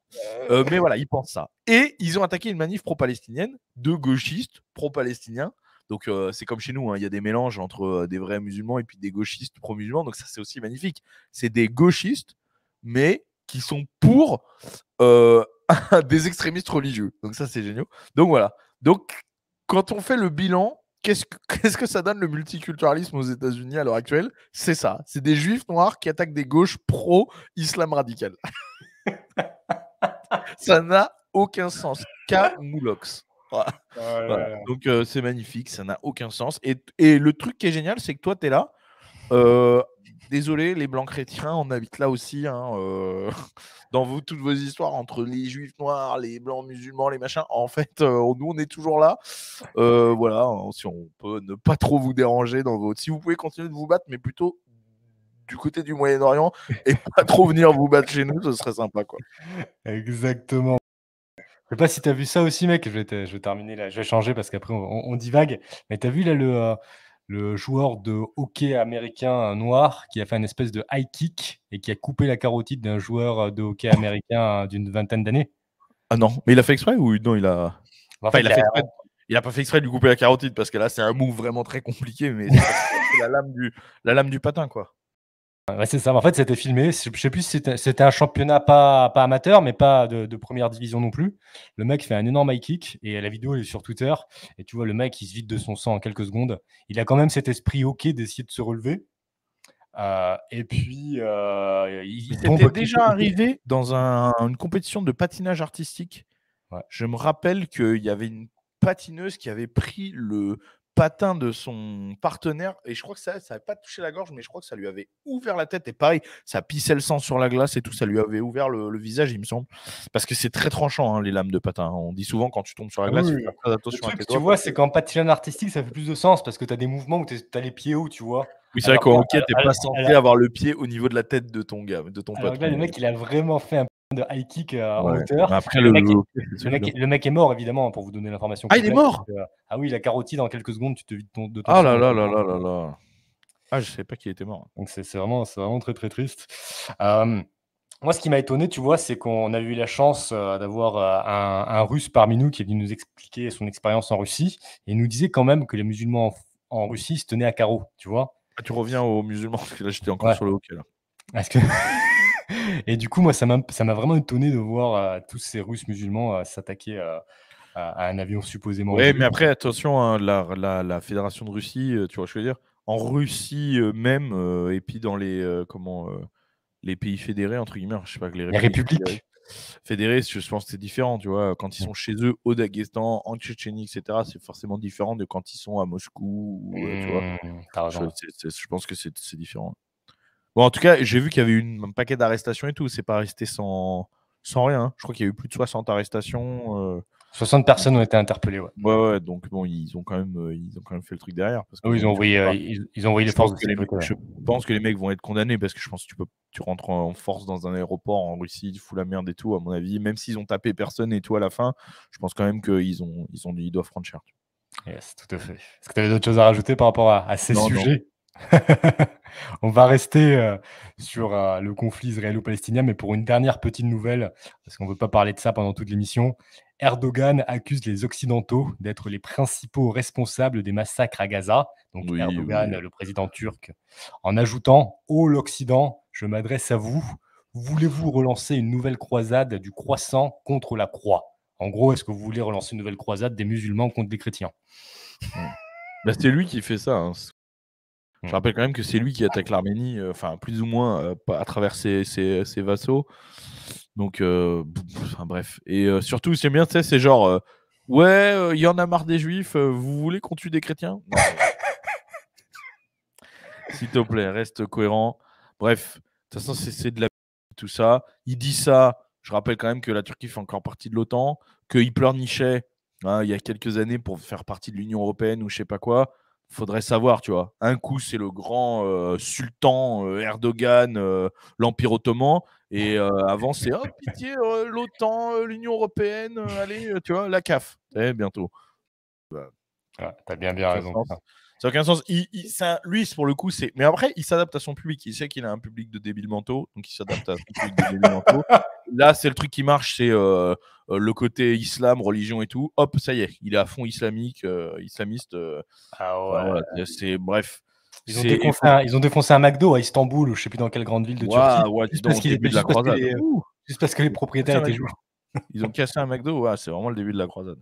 mais voilà, ils pensent ça. Et ils ont attaqué une manif pro-palestinienne de gauchistes pro-palestiniens. Donc, c'est comme chez nous, hein, il y a des mélanges entre des vrais musulmans et puis des gauchistes pro-musulmans. Donc, ça, c'est aussi magnifique. C'est des gauchistes, mais qui sont pour des extrémistes religieux. Donc, ça, c'est génial. Donc, voilà. Donc, quand on fait le bilan, qu'est-ce que ça donne le multiculturalisme aux États-Unis à l'heure actuelle? C'est ça. C'est des juifs noirs qui attaquent des gauches pro-islam radical. Ça n'a aucun sens. Camoulox. Voilà. Voilà. Donc, c'est magnifique. Ça n'a aucun sens. Et le truc qui est génial, c'est que toi, tu es là. Désolé, les blancs chrétiens, on habite là aussi. Hein, dans toutes vos histoires entre les juifs noirs, les blancs musulmans, les machins. En fait, nous, on est toujours là. Voilà, si on peut ne pas trop vous déranger dans votre. Si vous pouvez continuer de vous battre, mais plutôt du côté du Moyen-Orient et pas trop venir vous battre chez nous, ce serait sympa, quoi. Exactement. Je sais pas si tu as vu ça aussi, mec. Je vais terminer là. Je vais changer parce qu'après, on divague. Mais tu as vu là le joueur de hockey américain noir qui a fait une espèce de high kick et qui a coupé la carotide d'un joueur de hockey américain d'une vingtaine d'années? Ah non, mais il a fait exprès ou non, il a. En Enfin, fait, il a fait exprès. Il a pas fait exprès de lui couper la carotide parce que là, c'est un move vraiment très compliqué, mais c'est la lame du patin, quoi. ouais, c'est ça. En fait, c'était filmé. Je sais plus si c'était un championnat pas amateur, mais pas de première division non plus. Le mec fait un énorme high kick et la vidéo elle est sur Twitter. Et tu vois, le mec, il se vide de son sang en quelques secondes. Il a quand même cet esprit hockey d'essayer de se relever. Et puis, il tombe. C'était déjà arrivé dans une compétition de patinage artistique. Ouais. Je me rappelle qu'il y avait une patineuse qui avait pris le patin de son partenaire et je crois que ça n'avait pas touché la gorge, mais je crois que ça lui avait ouvert la tête et pareil, ça pissait le sang sur la glace et tout, ça lui avait ouvert le visage, il me semble. Parce que c'est très tranchant, hein, les lames de patin. On dit souvent quand tu tombes sur la glace, il faut faire très attention à tes doigts. Tu vois, c'est qu'en patinage artistique, ça fait plus de sens parce que tu as des mouvements où tu as les pieds hauts, tu vois. Oui, c'est vrai qu'au hockey, tu n'es pas censé avoir le pied au niveau de la tête de ton gars, de ton Alors pote. là, le mec, il a vraiment fait un de high kick en Ouais. hauteur. Après, Le le mec est mort, évidemment, pour vous donner l'information Ah, il est complète. mort? Ah oui, la carotide, en quelques secondes, tu te vides de ton Ah sang. là là là là là là. Ah, je savais pas qu'il était mort. Donc c'est vraiment très, très triste. Moi, ce qui m'a étonné, tu vois, c'est qu'on a eu la chance d'avoir un Russe parmi nous qui est venu nous expliquer son expérience en Russie. Et il nous disait quand même que les musulmans en Russie se tenaient à carreau, tu vois. Ah, tu reviens aux musulmans parce que là, j'étais encore Ouais. sur le hockey, là. Parce que et du coup, moi, ça m'a vraiment étonné de voir tous ces Russes musulmans s'attaquer à un avion supposément Ouais, juif. mais après, attention, hein, la Fédération de Russie, tu vois ce que je veux dire? En Russie même, et puis dans les pays fédérés, entre guillemets, je sais pas, que les Les pays fédérés, républiques. je pense que c'est différent, tu vois? Quand ils sont chez eux, au Daghestan, en Tchétchénie, et cetera, c'est forcément différent de quand ils sont à Moscou ou, tu vois? Tu as raison. Je pense que c'est différent. Bon, en tout cas, j'ai vu qu'il y avait eu un paquet d'arrestations et tout. C'est pas resté sans rien, hein. Je crois qu'il y a eu plus de 60 arrestations. 60 personnes ont été interpellées, ouais. Ouais, donc bon, ils ont quand même fait le truc derrière parce Oui, qu'ils ils ont ont dit, faut pas. envoyé, ils ont envoyé les forces de sécurité. Je pense que les mecs vont être condamnés parce que je pense que tu rentres en force dans un aéroport en Russie, tu fous la merde et tout, à mon avis. Même s'ils ont tapé personne et tout à la fin, je pense quand même qu'ils doivent prendre cher. Yes, tout à fait. Est-ce que tu avais d'autres choses à rajouter par rapport à ces Non, non. sujets? On va rester sur le conflit israélo-palestinien, mais pour une dernière petite nouvelle, parce qu'on ne veut pas parler de ça pendant toute l'émission. Erdogan accuse les Occidentaux d'être les principaux responsables des massacres à Gaza. Donc Oui, Erdogan, oui. le président turc, en ajoutant « Ô l'Occident, je m'adresse à vous. Voulez-vous relancer une nouvelle croisade du croissant contre la croix ?» En gros, est-ce que vous voulez relancer une nouvelle croisade des musulmans contre les chrétiens? Bah, c'est lui qui fait ça, hein. Je rappelle quand même que c'est lui qui attaque l'Arménie, enfin plus ou moins à travers ses vassaux. Donc, enfin bref. Et surtout, j'aime bien, tu sais, c'est genre, ouais, il y en a marre des juifs, vous voulez qu'on tue des chrétiens? Non, s'il te plaît, reste cohérent. Bref, de toute façon, c'est de la tout ça. Il dit ça. Je rappelle quand même que la Turquie fait encore partie de l'OTAN, qu'il pleurnichait, hein, il y a quelques années pour faire partie de l'Union européenne ou je sais pas quoi. faudrait savoir, tu vois. Un coup, c'est le grand sultan Erdogan, l'Empire ottoman. Et avant, c'est oh, pitié, l'OTAN, l'Union européenne, allez, tu vois, la CAF. Bientôt. Ah, t'as bien Ça n'a raison. aucun sens. Ça n'a aucun sens. Lui, pour le coup, c'est. Mais après, il s'adapte à son public. Il sait qu'il a un public de débiles mentaux, donc il s'adapte à son public de débiles mentaux. Là, c'est le truc qui marche, c'est le côté islam, religion et tout. Hop, ça y est, il est à fond islamique, islamiste. Ah Enfin, ouais. voilà, c'est bref. Ils ont défoncé un McDo à Istanbul ou je sais plus dans quelle grande ville de Turquie. Waouh, dis Juste donc, parce au qu'il début était de la croisade. juste parce que les propriétaires étaient joueurs. Ils ont cassé un McDo, ouais, c'est vraiment le début de la croisade.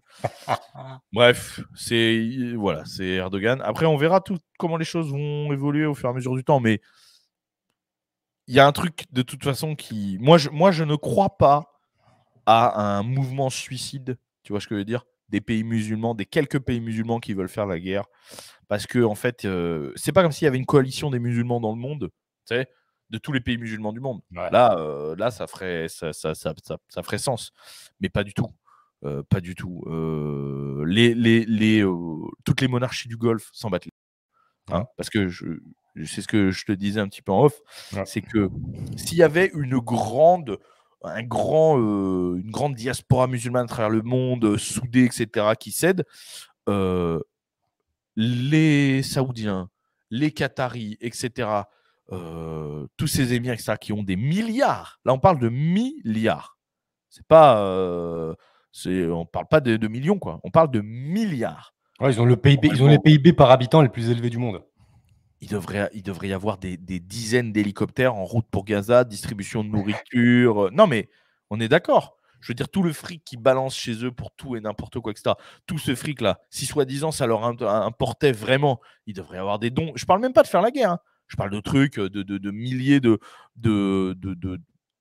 Bref, c'est Erdogan. Après, on verra comment les choses vont évoluer au fur et à mesure du temps. Mais il y a un truc de toute façon qui. Moi, je ne crois pas à un mouvement suicide, tu vois ce que je veux dire, des pays musulmans, des quelques pays musulmans qui veulent faire la guerre. Parce que, en fait, c'est pas comme s'il y avait une coalition des musulmans dans le monde, tu sais, de tous les pays musulmans du monde. Ouais. Là, ça ferait sens. Mais pas du tout. Pas du tout. Toutes les monarchies du Golfe s'en battent. Parce que c'est ce que je te disais un petit peu en off, c'est que s'il y avait une grande diaspora musulmane à travers le monde, soudée, etc., qui cède, les Saoudiens, les Qataris, etc., tous ces émirs, etc., qui ont des milliards, là on parle de milliards, c'est pas, on parle pas de millions, quoi, on parle de milliards. Ouais, ils ont les PIB par habitant les plus élevés du monde. Il devrait y avoir des dizaines d'hélicoptères en route pour Gaza, distribution de nourriture. Non, mais on est d'accord. Je veux dire, tout le fric qui balance chez eux pour tout et n'importe quoi, etc. Tout ce fric-là, si soi-disant ça leur importait vraiment, il devrait y avoir des dons. Je parle même pas de faire la guerre. Je parle de trucs, de milliers de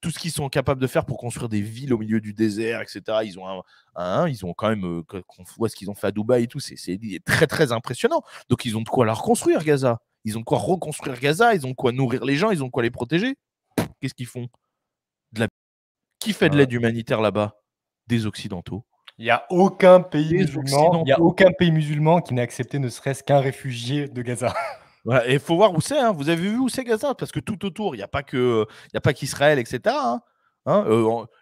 tout ce qu'ils sont capables de faire pour construire des villes au milieu du désert, etc. Ils ont quand même, quand on voit ce qu'ils ont fait à Dubaï et tout, c'est très très impressionnant. Donc ils ont de quoi la reconstruire, Gaza. Ils ont de quoi reconstruire Gaza, ils ont de quoi nourrir les gens, ils ont de quoi les protéger. Qu'est-ce qu'ils font? Qui fait de l'aide humanitaire là-bas? Des Occidentaux. Il n'y a aucun pays musulman qui n'a accepté ne serait-ce qu'un réfugié de Gaza. Ouais, et il faut voir où c'est. Vous avez vu où c'est Gaza? Parce que tout autour, il n'y a pas qu'Israël, etc.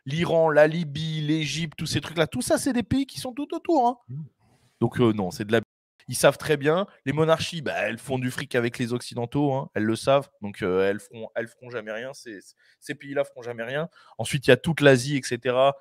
L'Iran, la Libye, l'Égypte, tous ces trucs-là, tout ça, c'est des pays qui sont tout autour. Donc non, c'est de la. Ils savent très bien. Les monarchies, elles font du fric avec les Occidentaux, elles le savent. Donc elles feront jamais rien. Ces pays-là feront jamais rien. Ensuite, il y a toute l'Asie, etc.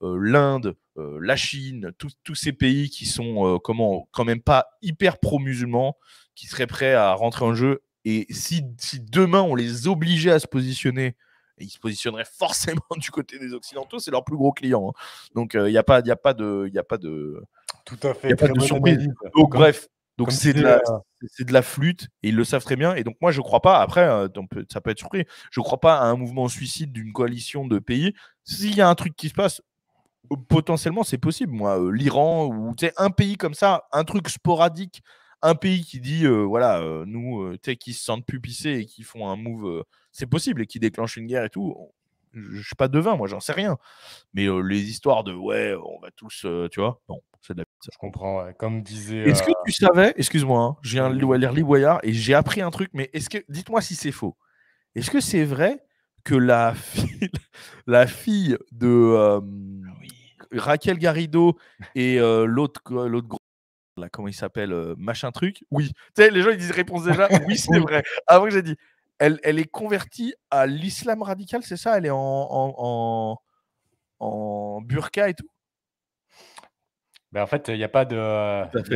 L'Inde, la Chine, tous ces pays qui sont quand même pas hyper pro-musulmans, qui seraient prêts à rentrer en jeu. Et si demain on les obligeait à se positionner, ils se positionneraient forcément du côté des Occidentaux. C'est leur plus gros client. Donc il n'y a pas de tout à fait. Il n'y a pas de surprise. Donc, bref, c'est de la flûte et ils le savent très bien. Et donc, moi, je ne crois pas, après, ça peut être surpris, je ne crois pas à un mouvement suicide d'une coalition de pays. S'il y a un truc qui se passe, potentiellement, c'est possible. Moi, l'Iran, ou un pays comme ça, un truc sporadique, un pays qui dit, nous, qui se sentent plus pissés et qui font un move, c'est possible, et qui déclenche une guerre et tout. Je ne suis pas devin, moi, j'en sais rien. Mais les histoires de, on va tous, tu vois, non. C'est de la pizza. Je comprends, ouais. Comme disait. Est-ce que tu savais, excuse-moi, je viens lire Liboyard et j'ai appris un truc, mais dites-moi si c'est faux. Est-ce que c'est vrai que la fille de Raquel Garrido et l'autre là, comment il s'appelle, machin truc? Oui. Tu sais, les gens ils disent réponse déjà. Oui, c'est vrai. Avant que j'ai dit, elle est convertie à l'islam radical, c'est ça? Elle est en burqa et tout? En fait, il n'y a pas de.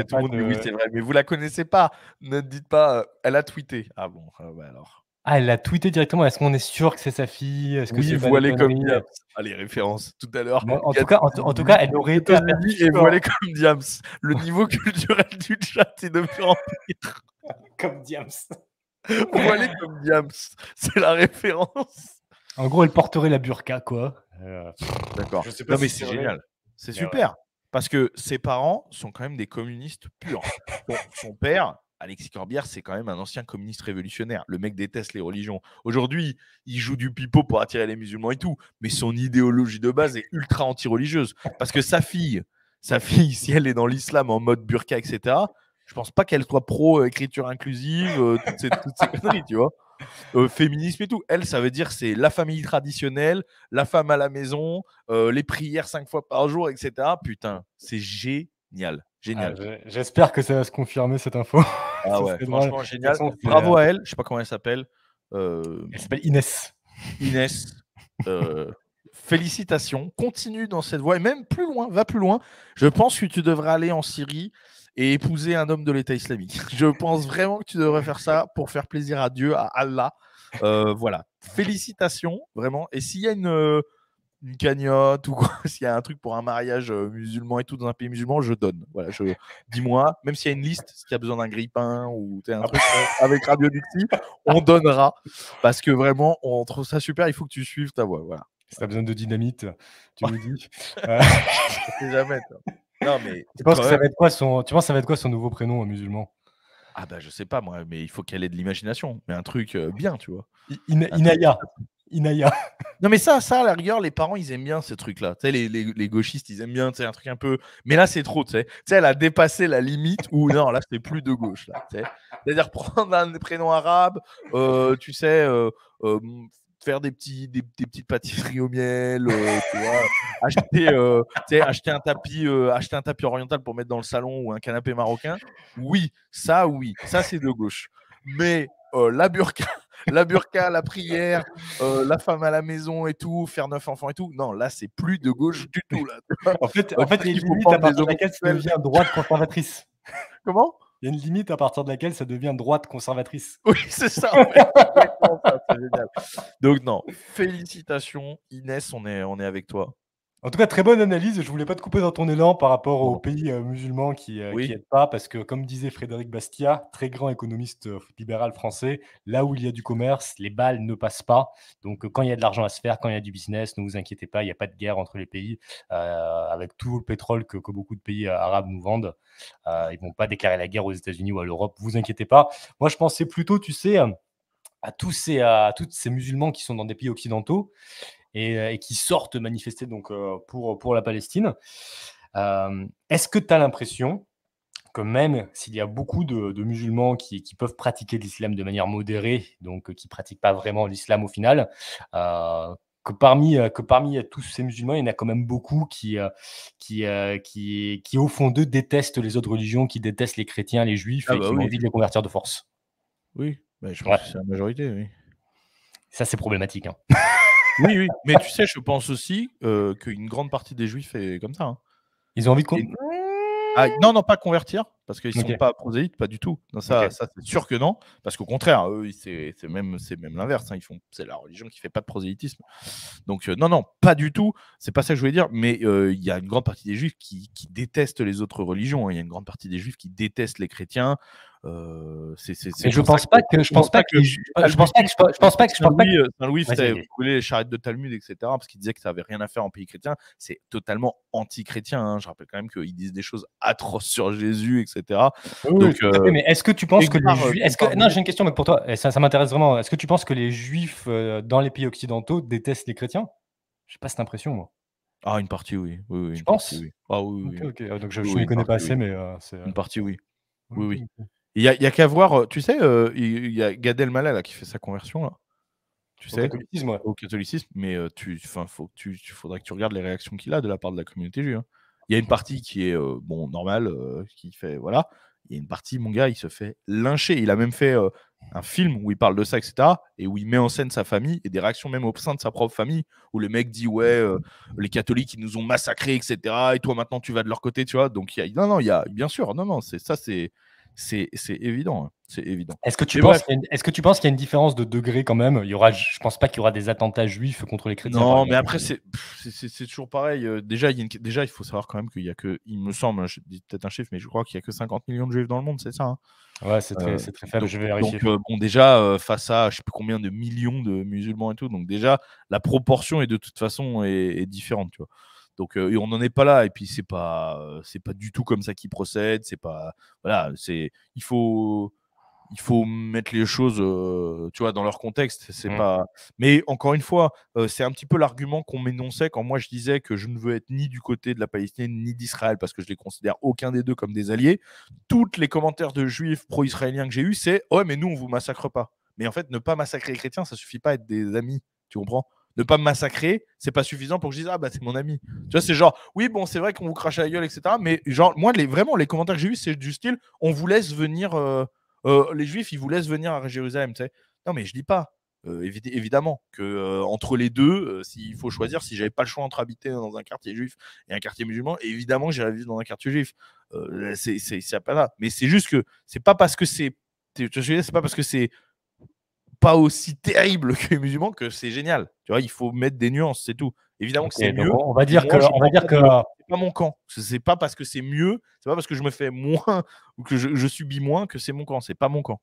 Tout le monde dit oui, c'est vrai. Mais vous la connaissez pas. Ne dites pas. Elle a tweeté. Ah bon, alors. Ah, elle a tweeté directement. Est-ce qu'on est sûr que c'est sa fille? Est-ce que oui, voilée comme Diams. Ah, les références tout à l'heure. Bon, en tout cas, elle aurait été et voilée comme Diams. Le niveau culturel du chat est de pire en pire. Comme Diams. Voilée comme Diams. C'est la référence. En gros, elle porterait la burqa, quoi. D'accord. Non, mais c'est génial. C'est super. Ouais. Parce que ses parents sont quand même des communistes purs. Son père, Alexis Corbière, c'est quand même un ancien communiste révolutionnaire. Le mec déteste les religions. Aujourd'hui, il joue du pipeau pour attirer les musulmans et tout. Mais son idéologie de base est ultra anti-religieuse. Parce que sa fille, si elle est dans l'islam en mode burqa, etc., Je pense pas qu'elle soit pro écriture inclusive, toutes ces conneries, tu vois. Féminisme et tout. Elle, ça veut dire c'est la famille traditionnelle, la femme à la maison, les prières 5 fois par jour, etc. Putain, c'est génial. Ah, Génial. j'espère que ça va se confirmer cette info. Ah Ce ouais, serait drôle. De franchement toute génial. façon, Bravo à elle. Je sais pas comment elle s'appelle. elle s'appelle Inès. Inès. Félicitations. Continue dans cette voie et même plus loin. Va plus loin. Je pense que tu devrais aller en Syrie et épouser un homme de l'État islamique. Je pense vraiment que tu devrais faire ça pour faire plaisir à Dieu, à Allah. Voilà. Félicitations, vraiment. Et s'il y a une cagnotte ou quoi, s'il y a un truc pour un mariage musulman et tout dans un pays musulman, je donne. Voilà, dis-moi, même s'il y a une liste, s'il y a besoin d'un grille-pain ou un truc avec Radio Dixie, on donnera parce que vraiment, on trouve ça super. Il faut que tu suives ta voix. Voilà. Si tu as besoin de dynamite, tu nous dis. On sait jamais. Non, mais Tu penses quand que ça même. va être quoi ça va être quoi son nouveau prénom musulman? Ah bah je sais pas moi, mais il faut qu'elle ait de l'imagination, mais un truc bien, tu vois. Un truc Inaya. Inaya. Non, mais ça, à la rigueur, les parents, ils aiment bien ces trucs-là. Tu sais, les gauchistes, ils aiment bien, tu sais, un truc un peu. Mais là, c'est trop, tu sais. Tu sais, elle a dépassé la limite où, non, là, c'est plus de gauche, là. Tu sais. C'est-à-dire prendre un prénom arabe, tu sais, faire des petites pâtisseries au miel, tu vois, tu sais, acheter un tapis oriental pour mettre dans le salon ou un canapé marocain. Oui, ça, c'est de gauche. Mais la burqa, la prière, la femme à la maison et tout, faire 9 enfants et tout. Non, là, c'est plus de gauche du tout. Là. En fait, Dire il y a qu'il une faut limite à prendre des partir de laquelle ça homosexuels. devient droite conservatrice. Comment? Il y a une limite à partir de laquelle ça devient droite conservatrice. Oui, c'est ça. En fait. Exactement ça, c'est génial. Donc, non, félicitations, Inès, on est avec toi. En tout cas, très bonne analyse. Je voulais pas te couper dans ton élan par rapport aux Non. pays musulmans qui Oui. aident pas, parce que comme disait Frédéric Bastiat, très grand économiste libéral français, là où il y a du commerce, les balles ne passent pas. Donc quand il y a de l'argent à se faire, quand il y a du business, ne vous inquiétez pas, il n'y a pas de guerre entre les pays. Avec tout le pétrole que beaucoup de pays arabes nous vendent, ils vont pas déclarer la guerre aux États-Unis ou à l'Europe. Vous inquiétez pas. Moi, je pensais plutôt, tu sais, à tous ces musulmans qui sont dans des pays occidentaux et qui sortent manifester donc, pour la Palestine. Est-ce que tu as l'impression que même s'il y a beaucoup de musulmans qui peuvent pratiquer l'islam de manière modérée, donc qui ne pratiquent pas vraiment l'islam au final, que parmi tous ces musulmans, il y en a quand même beaucoup qui au fond d'eux, détestent les autres religions, qui détestent les chrétiens, les juifs Ah et bah qui ont oui. envie de les convertir de force. Oui, bah, je pense Ouais, que c'est la majorité, oui. ça c'est problématique, hein. Oui, oui. Mais tu sais, je pense aussi qu'une grande partie des juifs est comme ça. Hein. Ils ont envie de Et non, non, pas convertir, parce qu'ils ne sont OK, pas prosélytes, pas du tout. Non, OK. ça c'est sûr que non, parce qu'au contraire, eux, c'est même l'inverse. Hein, c'est la religion qui ne fait pas de prosélytisme. Donc, non, non, pas du tout. C'est pas ça que je voulais dire, mais il y a une grande partie des juifs qui détestent les autres religions. Hein. Il y a une grande partie des juifs qui détestent les chrétiens. C'est Mais je pour ça pense pas que c'est pour ça que Saint-Louis vas-y, faisait vas-y. brûler les charrettes de Talmud, etc., parce qu'il disait que ça n'avait rien à faire en pays chrétien. C'est totalement anti-chrétien. Hein. Je rappelle quand même qu'ils disent des choses atroces sur Jésus, etc. Oui, oui, Donc, tout à fait, mais est-ce que tu penses que les Juifs non, pardon. j'ai une question, mais pour toi, et ça m'intéresse vraiment. Est-ce que tu penses que les Juifs, dans les pays occidentaux détestent les chrétiens? J'ai pas cette impression, moi. Ah, une partie, oui. Oui, oui, Tu une partie, penses? oui. Ah oui, OK, oui, oui. OK. Donc je Oui, je oui, m'y une connais pas partie, assez, oui. mais c'est, Une partie, oui. Oui, OK, oui. OK. Il y a qu'à voir, tu sais, il y a Gad Elmaleh là, qui fait sa conversion, là, tu Au sais, catholicisme, ouais. au catholicisme, mais faudrait que tu regardes les réactions qu'il a de la part de la communauté juive. Hein. Il y a une partie qui est bon, normale, qui fait voilà. Il y a une partie, mon gars, il se fait lyncher. Il a même fait un film où il parle de ça, etc. Et où il met en scène sa famille et des réactions même au sein de sa propre famille, où le mec dit ouais, les catholiques ils nous ont massacrés, etc. Et toi maintenant tu vas de leur côté, tu vois. Donc non, non, il y a bien sûr, non, non, c'est évident, hein, c'est évident. Est-ce que tu Mais penses bref. qu'il y a une différence de degré quand même? Je pense pas qu'il y aura des attentats juifs contre les chrétiens, par Non, mais exemple. après, c'est toujours pareil. Déjà, il faut savoir quand même qu'il y a que, il me semble, hein, je dis peut-être un chiffre, mais je crois qu'il y a que 50 millions de juifs dans le monde, c'est ça. Hein. Ouais, Euh, c'est très faible, je vais vérifier. bon, déjà, face à je sais plus combien de millions de musulmans et tout, donc déjà, la proportion est de toute façon est différente, tu vois. Donc, et on n'en est pas là, et puis c'est pas du tout comme ça qu'ils procèdent, c'est pas, voilà, il faut, il faut mettre les choses, tu vois, dans leur contexte. C'est Mmh. pas. Mais encore une fois, c'est un petit peu l'argument qu'on m'énonçait quand moi je disais que je ne veux être ni du côté de la Palestine ni d'Israël parce que je les considère aucun des deux comme des alliés. Toutes les commentaires de juifs pro-israéliens que j'ai eus, c'est ouais, mais nous on vous massacre pas. Mais en fait, ne pas massacrer les chrétiens, ça suffit pas à être des amis. Tu comprends? Ne pas me massacrer, c'est pas suffisant pour que je dise ah bah c'est mon ami. Tu vois, c'est genre oui bon c'est vrai qu'on vous crache à la gueule etc. Mais genre moi vraiment les commentaires que j'ai eus c'est du style on vous laisse venir. Les Juifs, ils vous laissent venir à Jérusalem, tu sais. Non, mais je dis pas, évidemment, que entre les deux, s'il faut choisir, si j'avais pas le choix entre habiter dans un quartier juif et un quartier musulman, évidemment, j'irais vivre dans un quartier juif. C'est pas là. Mais c'est juste que c'est pas parce que c'est pas parce que c'est pas aussi terrible que les musulmans que c'est génial. Tu vois, il faut mettre des nuances, c'est tout. Évidemment que OK, c'est donc mieux. on va Et dire que moi, je on va prends dire pas que de. C'est pas mon camp. C'est pas parce que c'est mieux, c'est pas parce que je me fais moins ou que je subis moins que c'est mon camp. C'est pas mon camp.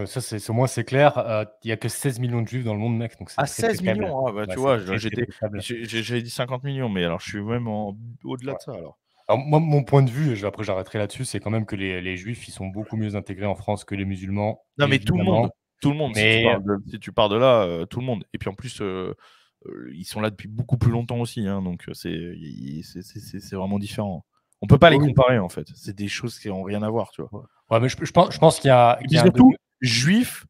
ça c'est au moins c'est clair, il y a que 16 millions de juifs dans le monde mec, donc c'est À très, très 16 faible. millions, ah bah, Ouais, tu c'est vois, très, très, j'étais très faible. j'avais dit 50 millions, mais alors je suis même au-delà Ouais. de ça alors. Alors moi, mon point de vue, et après j'arrêterai là-dessus, c'est quand même que les juifs, ils sont beaucoup mieux intégrés en France que les musulmans, Non, mais évidemment. tout le monde, Mais si tu pars de là, tout le monde et puis en plus, ils sont là depuis beaucoup plus longtemps aussi, hein, donc c'est vraiment différent. On peut pas les oui, comparer en fait, c'est des choses qui ont rien à voir, tu vois? ouais. Ouais, mais je pense Et qu'il puis y a un surtout, degré, juifs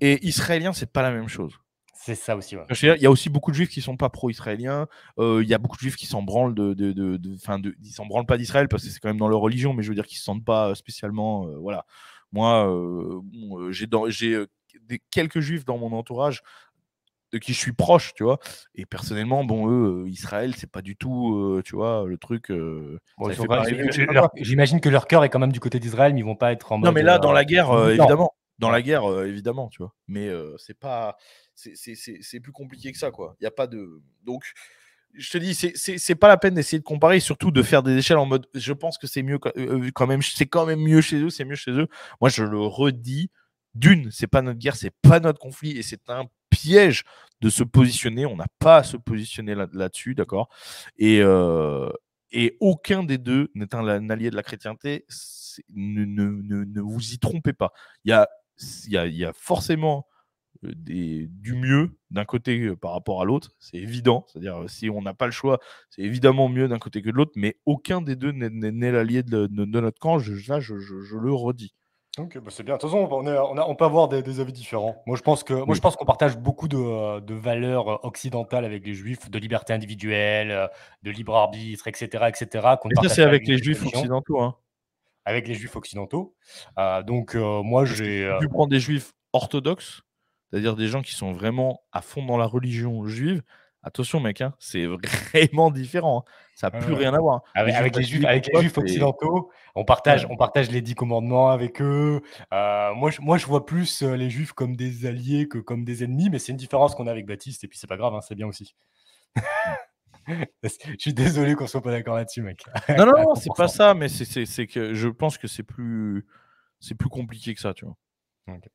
et israéliens, c'est pas la même chose. c'est ça aussi, ouais. Je veux dire, il y a aussi beaucoup de juifs qui sont pas pro-israéliens. Il y a beaucoup de juifs qui s'en branlent ils s'en branlent pas d'Israël parce que c'est quand même dans leur religion, mais je veux dire qu'ils se sentent pas spécialement. Voilà. Moi, bon, j'ai quelques juifs dans mon entourage de qui je suis proche, tu vois. Et personnellement, bon, eux, Israël, c'est pas du tout, tu vois, le truc. Bon, Ça ils les sont fait pas pas ils rêver. Je sais pas leur quoi. j'imagine que leur cœur est quand même du côté d'Israël, mais ils vont pas être en Non, mais mode, là, dans la guerre, militant. évidemment. Dans Ouais. la guerre, évidemment, tu vois. Mais c'est pas, c'est plus compliqué que ça, quoi. Il y a pas de. Donc, je te dis, c'est pas la peine d'essayer de comparer, surtout de faire des échelles en mode. Je pense que c'est mieux quand même. C'est quand même mieux chez eux. C'est mieux chez eux. Moi, je le redis. D'une, c'est pas notre guerre, c'est pas notre conflit, et c'est un piège de se positionner. On n'a pas à se positionner là-dessus, d'accord. Et et aucun des deux n'est un allié de la chrétienté. Ne vous y trompez pas. Il y a, il y a forcément du mieux d'un côté par rapport à l'autre, c'est évident. C'est-à-dire, si on n'a pas le choix, c'est évidemment mieux d'un côté que de l'autre, mais aucun des deux n'est l'allié de notre camp. Je le redis. OK, bah, c'est bien. De toute façon, on peut avoir des avis différents. Moi, je Oui. pense qu'on partage beaucoup de valeurs, occidentales avec les juifs, de liberté individuelle, de libre arbitre et cetera, qu'on ne Et ça, partage c'est pas avec avec les d'autres juifs religions, occidentaux, hein. avec les juifs occidentaux. Donc moi, Parce que j'ai, si tu prends des juifs orthodoxes, c'est-à-dire des gens qui sont vraiment à fond dans la religion juive, attention mec, hein, c'est vraiment différent, hein. Ça n'a ouais, plus ouais. rien à voir, hein. Les Avec juifs avec les catholiques ou quoi, juifs c'est occidentaux, ouais. on partage les 10 commandements avec eux. Moi, je vois plus, les juifs comme des alliés que comme des ennemis, mais c'est une différence qu'on a avec Baptiste et puis c'est pas grave, hein, c'est bien aussi. Mmh. Je suis désolé qu'on soit pas d'accord là-dessus, mec, Non, non, à non, c'est pas 100. ça, mais c'est que je pense que c'est plus compliqué que ça, tu vois? OK.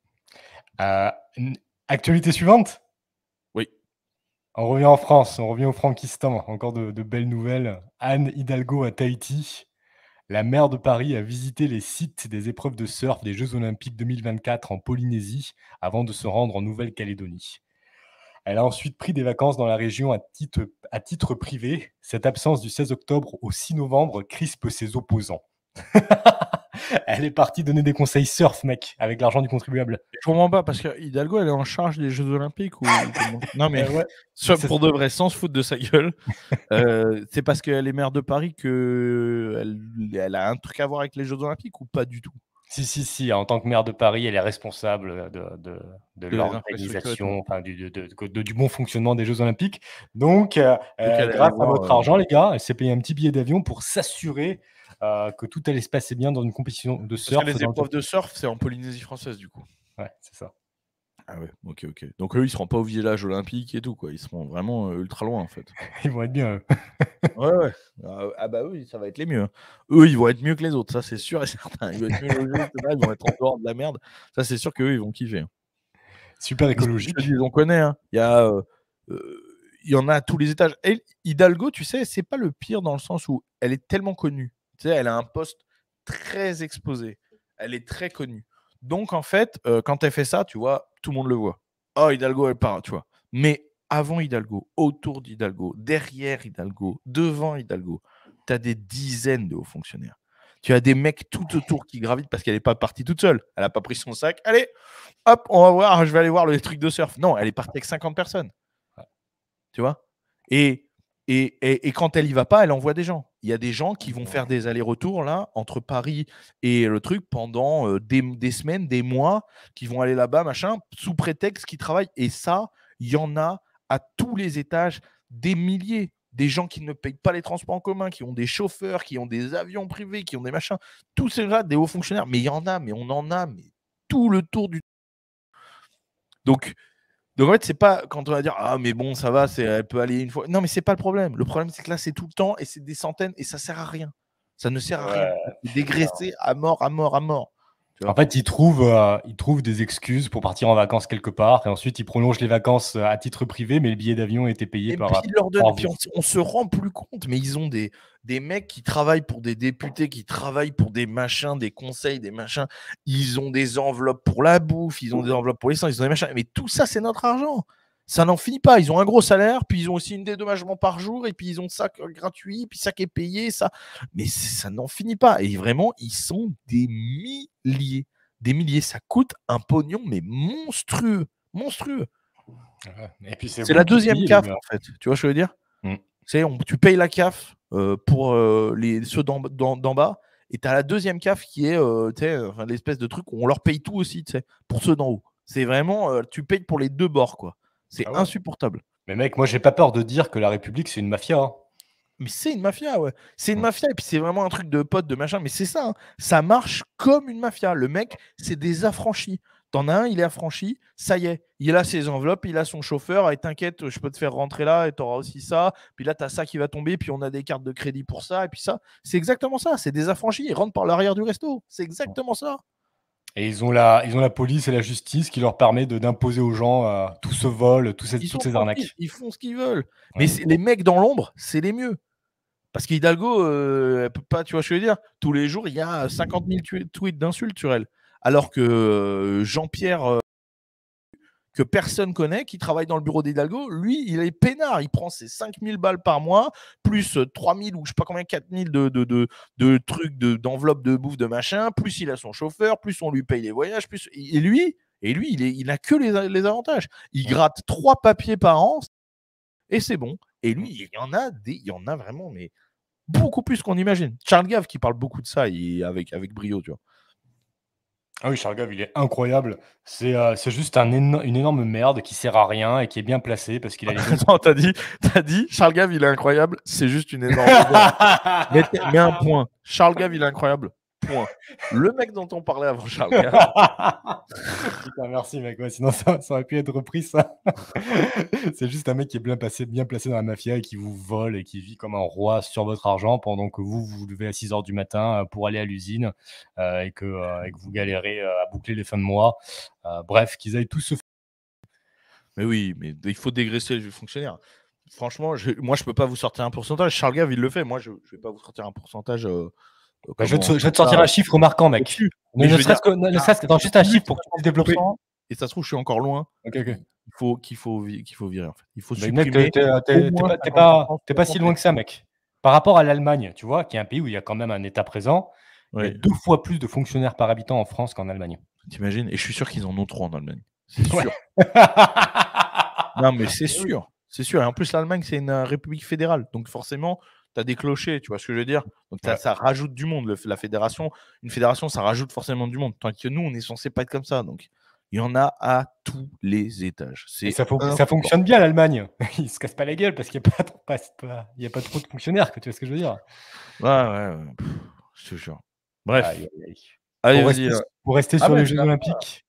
N Actualité suivante? Oui. On revient en France, on revient au Frankistan. Encore de belles nouvelles. Anne Hidalgo à Tahiti. La maire de Paris a visité les sites des épreuves de surf des Jeux olympiques 2024 en Polynésie avant de se rendre en Nouvelle-Calédonie. Elle a ensuite pris des vacances dans la région à titre privé. Cette absence du 16 octobre au 6 novembre crispe ses opposants. Elle est partie donner des conseils surf, mec, avec l'argent du contribuable. Je comprends pas parce que Hidalgo, elle est en charge des Jeux olympiques ou comment? Non, mais Ouais, c'est pour de vrai, sans se foutre de sa gueule, c'est parce qu'elle est maire de Paris qu'elle a un truc à voir avec les Jeux olympiques ou pas du tout? si, si, si, en tant que maire de Paris, elle est responsable de Des infrastructures et tout? l'organisation, enfin du bon fonctionnement des Jeux olympiques. Donc Donc elle est allée grâce à voir, votre argent, les gars, elle s'est payé un petit billet d'avion pour s'assurer, que tout allait se passer bien dans une compétition de parce que surf les dans le épreuves de surf, c'est en Polynésie française, du coup? ouais, c'est ça. Ah ouais, OK, OK. Donc eux, ils seront pas au village olympique et tout, quoi. Ils seront vraiment, ultra loin, en fait. Ils vont être bien, eux. Ouais, ouais. Ah bah oui, ça va être les mieux, hein. Eux, ils vont être mieux que les autres, ça c'est sûr et certain. Ils vont être mieux logés et cetera, ils vont être en dehors de la merde. Ça, c'est sûr qu'eux, ils vont kiffer, hein. Super Je te dis, écologique. on connaît, hein. Il y en a à tous les étages. Et Hidalgo, tu sais, c'est pas le pire dans le sens où elle est tellement connue. Tu sais, elle a un poste très exposé. Elle est très connue. Donc, en fait, quand elle fait ça, tu vois, tout le monde le voit. Oh, Hidalgo, elle part, tu vois. Mais avant Hidalgo, autour d'Hidalgo, derrière Hidalgo, devant Hidalgo, tu as des dizaines de hauts fonctionnaires. Tu as des mecs tout autour qui gravitent parce qu'elle n'est pas partie toute seule. Elle n'a pas pris son sac. Allez, hop, on va voir, je vais aller voir les trucs de surf. Non, elle est partie avec 50 personnes. Tu vois et quand elle y va pas, elle envoie des gens. Il y a des gens qui vont faire des allers-retours là entre Paris et le truc pendant des semaines, des mois, qui vont aller là-bas, machin, sous prétexte qu'ils travaillent. Et ça, il y en a à tous les étages, des milliers. Des gens qui ne payent pas les transports en commun, qui ont des chauffeurs, qui ont des avions privés, qui ont des machins. Tous ces-là, des hauts fonctionnaires. Mais il y en a, mais on en a, mais tout le tour du. Donc en fait, c'est pas quand on va dire ah mais bon ça va, elle peut aller une fois. Non mais c'est pas le problème. Le problème c'est que là c'est tout le temps et c'est des centaines et ça sert à rien. Ça ne sert à rien. C'est dégraissé à mort, à mort, à mort. Tu vois En fait, ils trouvent des excuses pour partir en vacances quelque part et ensuite ils prolongent les vacances à titre privé, mais le billet d'avion a été payé et puis par ils leur donnent, par puis vous. on se rend plus compte, mais ils ont des mecs qui travaillent pour des députés, qui travaillent pour des machins, des conseils, des machins. Ils ont des enveloppes pour la bouffe, ils ont des enveloppes pour l'essence, ils ont des machins. Mais tout ça, c'est notre argent. Ça n'en finit pas. Ils ont un gros salaire, puis ils ont aussi une dédommagement par jour, et puis ils ont ça gratuit, puis ça qui est payé, ça. Mais ça n'en finit pas. Et vraiment, ils sont des milliers. Des milliers. Ça coûte un pognon, mais monstrueux. Monstrueux. Et puis c'est C'est vous la qui deuxième payez, les CAF, gars. en fait. Tu vois ce que je veux dire? Mmh. Tu payes la CAF pour ceux d'en bas, et tu as la deuxième CAF qui est l'espèce de truc où on leur paye tout aussi, pour ceux d'en haut. C'est vraiment, tu payes pour les deux bords, quoi. C'est Ah ouais. insupportable. Mais mec, moi j'ai pas peur de dire que la République c'est une mafia, hein. Mais c'est une mafia, ouais. C'est une Mmh. mafia, et puis c'est vraiment un truc de potes, de machin, mais c'est ça, hein. Ça marche comme une mafia. Le mec, c'est des affranchis. T'en as un, il est affranchi, ça y est, il a ses enveloppes, il a son chauffeur, et t'inquiète, je peux te faire rentrer là, et t'auras aussi ça, puis là, t'as ça qui va tomber, puis on a des cartes de crédit pour ça, et puis ça. C'est exactement ça, c'est des affranchis, ils rentrent par l'arrière du resto. C'est exactement ça. Et ils ont la police et la justice qui leur permet d'imposer aux gens tout ce vol, Ils toutes sont ces tranquilles, arnaques. ils font ce qu'ils veulent. Mais Ouais. les mecs dans l'ombre, c'est les mieux. Parce qu'Hidalgo, elle peut pas, tu vois ce que je veux dire? Tous les jours, il y a 50 000 tweets d'insultes sur elle. Alors que Jean-Pierre, que personne connaît, qui travaille dans le bureau d'Hidalgo, lui, il est peinard. Il prend ses 5 000 balles par mois, plus 3 000 ou je sais pas combien, 4 000 de trucs, d'enveloppes de bouffe, de machin, plus il a son chauffeur, plus on lui paye les voyages, plus. Et lui, il n'a que les avantages. Il gratte 3 papiers par an et c'est bon. Et lui, il y en a vraiment, mais beaucoup plus qu'on imagine. Charles Gave qui parle beaucoup de ça avec brio, tu vois. Ah oui, Charles Gave, il est incroyable. C'est juste une énorme merde qui sert à rien et qui est bien placé parce qu'il a les bonnes. Attends, t'as dit Charles Gave, il est incroyable, c'est juste une énorme merde. Mets un point. Charles Gave, il est incroyable. Point. Le mec dont on parlait avant Charles Gave. Putain, merci mec, ouais, sinon ça aurait pu être repris ça. C'est juste un mec qui est bien placé dans la mafia et qui vous vole et qui vit comme un roi sur votre argent pendant que vous vous levez à 6 heures du matin pour aller à l'usine et que vous galérez à boucler les fins de mois. Bref, qu'ils aillent tous se. Mais oui, mais il faut dégraisser les fonctionnaires. Franchement, moi, je peux pas vous sortir un pourcentage. Charles Gave, il le fait. Moi, je vais pas vous sortir un pourcentage. Bah, je vais te sortir un chiffre marquant, mec. Mais je veux dire, Attends, juste un chiffre pour que tu puisses développer. et ça se trouve, je suis encore loin. Ok, ok. Qu'il faut virer, en fait. Il faut Mais mec, supprimer. t'es pas si loin que ça, mec. Par rapport à l'Allemagne, tu vois, qui est un pays où il y a quand même un État présent, il y a Ouais. 2 fois plus de fonctionnaires par habitant en France qu'en Allemagne. T'imagines? Et je suis sûr qu'ils en ont 3 en Allemagne. C'est sûr. Ouais. Non, mais c'est sûr. C'est sûr. Et en plus, l'Allemagne, c'est une république fédérale. Donc, forcément, tu as des clochers, tu vois ce que je veux dire? Donc, Ouais. ça rajoute du monde. La fédération, une fédération, ça rajoute forcément du monde. Tandis que nous, on est censé pas être comme ça. Donc, il y en a à tous les étages. Et ça fonctionne bien, l'Allemagne. Ils se cassent pas la gueule parce qu'il y a pas trop de fonctionnaires, tu vois ce que je veux dire? Ouais. Je te jure. Bref. Aïe, aïe, aïe. Allez, Pour vas-y. rester pour rester sur les Jeux olympiques.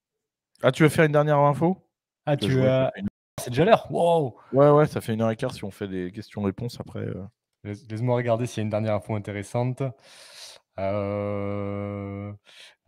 Ah, tu veux faire une dernière info? Ah, Tu as c'est déjà l'heure? Wow! Ouais, ça fait 1h15 si on fait des questions-réponses après. Laisse-moi regarder s'il y a une dernière info intéressante. Donc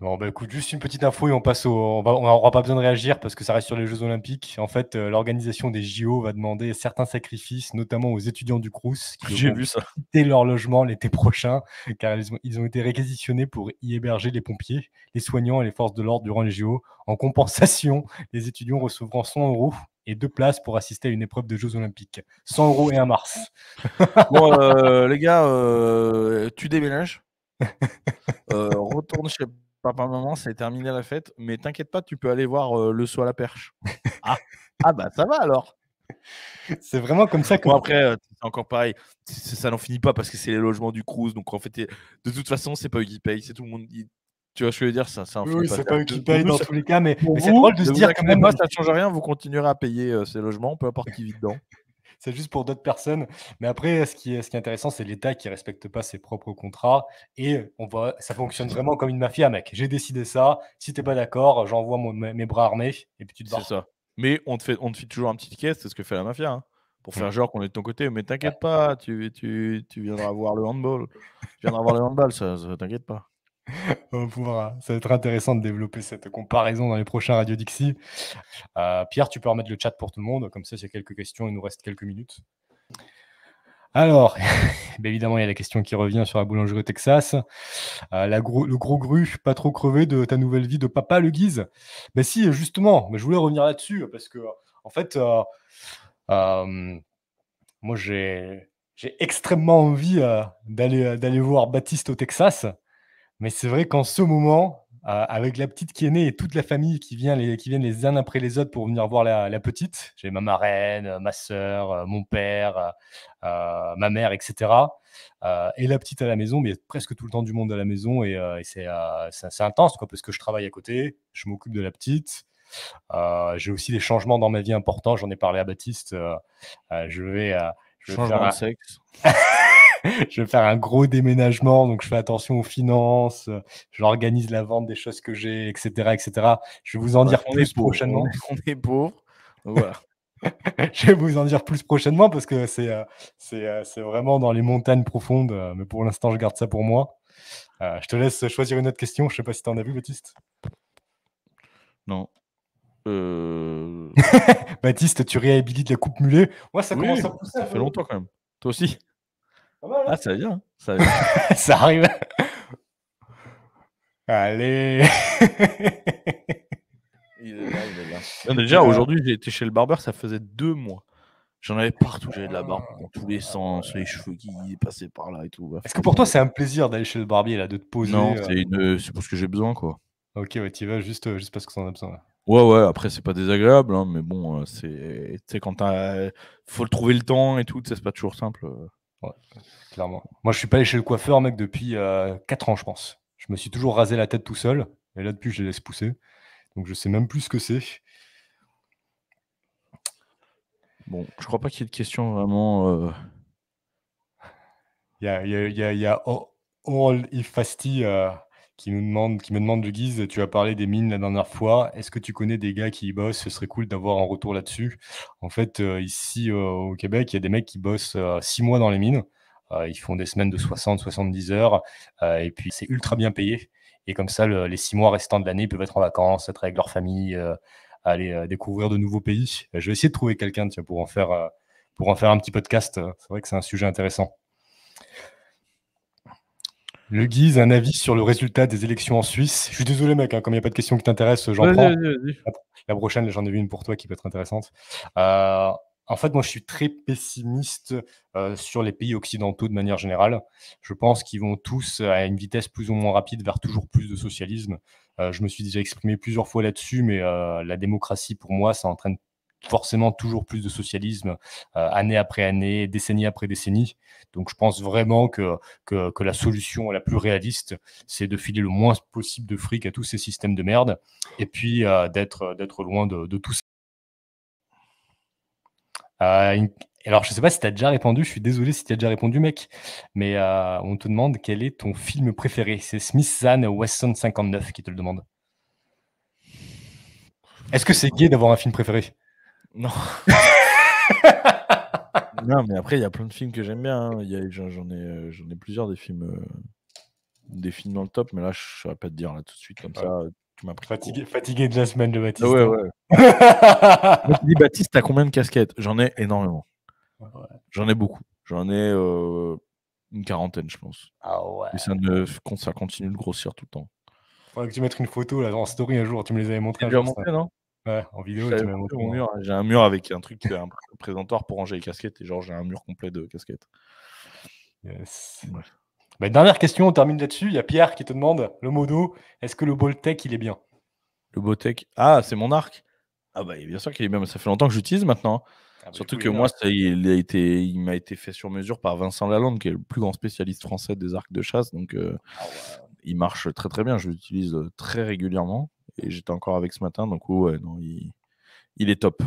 Bon, bah écoute, juste une petite info et on passe on n'aura pas besoin de réagir parce que ça reste sur les Jeux Olympiques. En fait, l'organisation des JO va demander certains sacrifices, notamment aux étudiants du Crous qui J'ai devront vu ça. quitter leur logement l'été prochain car ils ont été réquisitionnés pour y héberger les pompiers, les soignants et les forces de l'ordre durant les JO. En compensation, les étudiants recevront 100 € et 2 places pour assister à une épreuve de Jeux Olympiques. 100 € et un Mars. Bon, les gars, tu déménages. Retourne chez papa, maman, c'est terminé la fête. Mais t'inquiète pas, tu peux aller voir le saut à la perche. Ah, ah bah ça va alors. C'est vraiment comme ça que. Bon après, c'est encore pareil. Ça n'en finit pas parce que c'est les logements du Crous. Donc en fait, de toute façon, c'est pas eux qui payent, c'est tout le monde. Tu vois ce que je veux dire, ça en Oui, finit oui, pas. c'est pas eux qui Pour payent nous, dans tous les cas, mais pour c'est vous, drôle de se ne vous dire quand inquiétez même. pas, ça change rien. Vous continuerez à payer ces logements, peu importe qui vit dedans. C'est juste pour d'autres personnes. Mais après, ce qui est intéressant, c'est l'État qui respecte pas ses propres contrats. Et on voit, ça fonctionne vraiment comme une mafia, mec. J'ai décidé ça. Si t'es pas d'accord, j'envoie mes bras armés et puis tu te C'est barres. ça. Mais on te file toujours un petit ticket, c'est ce que fait la mafia, hein, pour Mm. faire genre qu'on est de ton côté. Mais Ouais. t'inquiète pas, tu viendras voir le handball. Tu viendras voir le handball, ça t'inquiète pas. Ça va être intéressant de développer cette comparaison dans les prochains Radio Dixie. Pierre, tu peux remettre le chat pour tout le monde. Comme ça, s'il y a quelques questions, il nous reste quelques minutes. Alors, ben évidemment, il y a la question qui revient sur la boulangerie au Texas. Le gros gru, pas trop crevé de ta nouvelle vie de papa, le Guise. Ben si, justement, mais je voulais revenir là-dessus parce que, en fait, moi, j'ai extrêmement envie d'aller voir Baptiste au Texas. Mais c'est vrai qu'en ce moment, avec la petite qui est née et toute la famille qui viennent les uns après les autres pour venir voir la petite, j'ai ma marraine, ma sœur, mon père, ma mère, etc. Et la petite à la maison, mais il y a presque tout le temps du monde à la maison et c'est intense quoi, parce que je travaille à côté, je m'occupe de la petite. J'ai aussi des changements dans ma vie importants, j'en ai parlé à Baptiste. Je vais faire Changement de sexe. je vais faire un gros déménagement, donc je fais attention aux finances, j'organise la vente des choses que j'ai, etc., etc. Je vais vous en Bref, dire on est plus pauvre. prochainement. On est pauvre. Donc voilà. Je vais vous en dire plus prochainement parce que c'est vraiment dans les montagnes profondes, mais pour l'instant, je garde ça pour moi. Je te laisse choisir une autre question. Je sais pas si tu en as vu, Baptiste. Non. Baptiste, tu réhabilites la coupe mulet. Moi, ça Oui, commence à pousser ça un fait peu. longtemps quand même. Toi aussi? Pas mal, Ah, hein. ça vient, ça vient. Ça arrive. Allez. Il est là, il est là. Non, déjà, aujourd'hui, j'ai été chez le barbeur, ça faisait 2 mois. J'en avais partout, j'avais de la barbe dans tous les sens, les cheveux qui passaient par là et tout. Bref, Est-ce que pour toi, c'est un plaisir d'aller chez le barbier, là, de te non, poser c'est parce que j'ai besoin, quoi. Ok, ouais, tu y vas juste parce que t'en as besoin. Là. Ouais, ouais, après, c'est pas désagréable, hein, mais bon, tu sais, quand faut le trouver le temps et tout, tu sais, c'est pas toujours simple. Ouais, clairement. Moi, je suis pas allé chez le coiffeur, mec, depuis 4 ans, je pense. Je me suis toujours rasé la tête tout seul. Et là, depuis, je les laisse pousser. Donc, je sais même plus ce que c'est. Bon, je crois pas qu'il y ait de questions vraiment. Il y a All If Fasty qui me demande le guise. Tu as parlé des mines la dernière fois. Est-ce que tu connais des gars qui y bossent? Ce serait cool d'avoir un retour là-dessus. En fait, ici au Québec, il y a des mecs qui bossent 6 mois dans les mines. Ils font des semaines de 60-70 heures. Et puis, c'est ultra bien payé. Et comme ça, les 6 mois restants de l'année, ils peuvent être en vacances, être avec leur famille, aller découvrir de nouveaux pays. Je vais essayer de trouver quelqu'un tiens, pour en faire un petit podcast. C'est vrai que c'est un sujet intéressant. Le Guise, un avis sur le résultat des élections en Suisse. Je suis désolé, mec, hein, comme il n'y a pas de questions qui t'intéressent, j'en prends. Vas-y. La prochaine, j'en ai vu une pour toi qui peut être intéressante. En fait, moi, je suis très pessimiste sur les pays occidentaux de manière générale. Je pense qu'ils vont tous à une vitesse plus ou moins rapide vers toujours plus de socialisme. Je me suis déjà exprimé plusieurs fois là-dessus, mais la démocratie, pour moi, ça entraîne forcément toujours plus de socialisme, année après année, décennie après décennie. Donc, je pense vraiment que la solution la plus réaliste, c'est de filer le moins possible de fric à tous ces systèmes de merde, et puis d'être loin de tout ça. Alors, je ne sais pas si tu as déjà répondu, je suis désolé si tu as déjà répondu, mec, mais on te demande quel est ton film préféré. C'est Smith Zahn Wesson 59 qui te le demande. Est-ce que c'est gay d'avoir un film préféré? Non. Non, mais après, il y a plein de films que j'aime bien. Hein. J'en ai plusieurs des films. défini dans le top, mais là, je ne saurais pas te dire là tout de suite comme Ouais. ça. Tu m'as pris de court. Fatigué de la semaine de Ah Baptiste. ouais, hein. ouais. Moi, je dis, Baptiste, t'as combien de casquettes? J'en ai énormément. Ouais. J'en ai beaucoup. J'en ai une quarantaine, je pense. Ah ouais. Et ça continue de grossir tout le temps. Faudrait que tu mettes une photo là, en story un jour. Tu me les avais montré J'ai un déjà jour. Ça. montré, non? Ouais, en Je vidéo, et t'avais tu m'as montré montré. mon mur. J'ai un mur avec un truc, un présentoir pour ranger les casquettes. Et genre, j'ai un mur complet de casquettes. Yes. Ouais. Bah, dernière question, on termine là-dessus. Il y a Pierre qui te demande le modo, est-ce que le Boltec, il est bien? Le Botech. Ah, c'est mon arc? Ah bah bien sûr qu'il est bien, mais ça fait longtemps que j'utilise maintenant. Ah bah, du Surtout coup, il que est bien. moi, il m'a été fait sur mesure par Vincent Lalande, qui est le plus grand spécialiste français des arcs de chasse. Donc, Ah ouais. il marche très très bien. Je l'utilise très régulièrement. Et j'étais encore avec ce matin. Donc, ouais, non, il est top.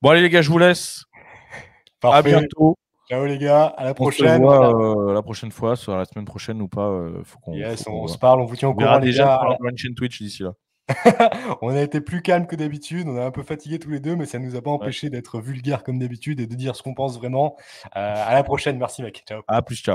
Bon, allez, les gars, je vous laisse. À Parfait. bientôt. Ciao les gars, à la On se prochaine. voit la prochaine fois, soit la semaine prochaine ou pas. Faut Yes, qu'on on se voit. parle, on vous tient au On verra courant les déjà si gars. on aura une chaîne Twitch d'ici là. On a été plus calme que d'habitude, on est un peu fatigués tous les deux, mais ça ne nous a pas Ouais. empêché d'être vulgaires comme d'habitude et de dire ce qu'on pense vraiment. À la prochaine, merci mec, ciao. À plus, ciao.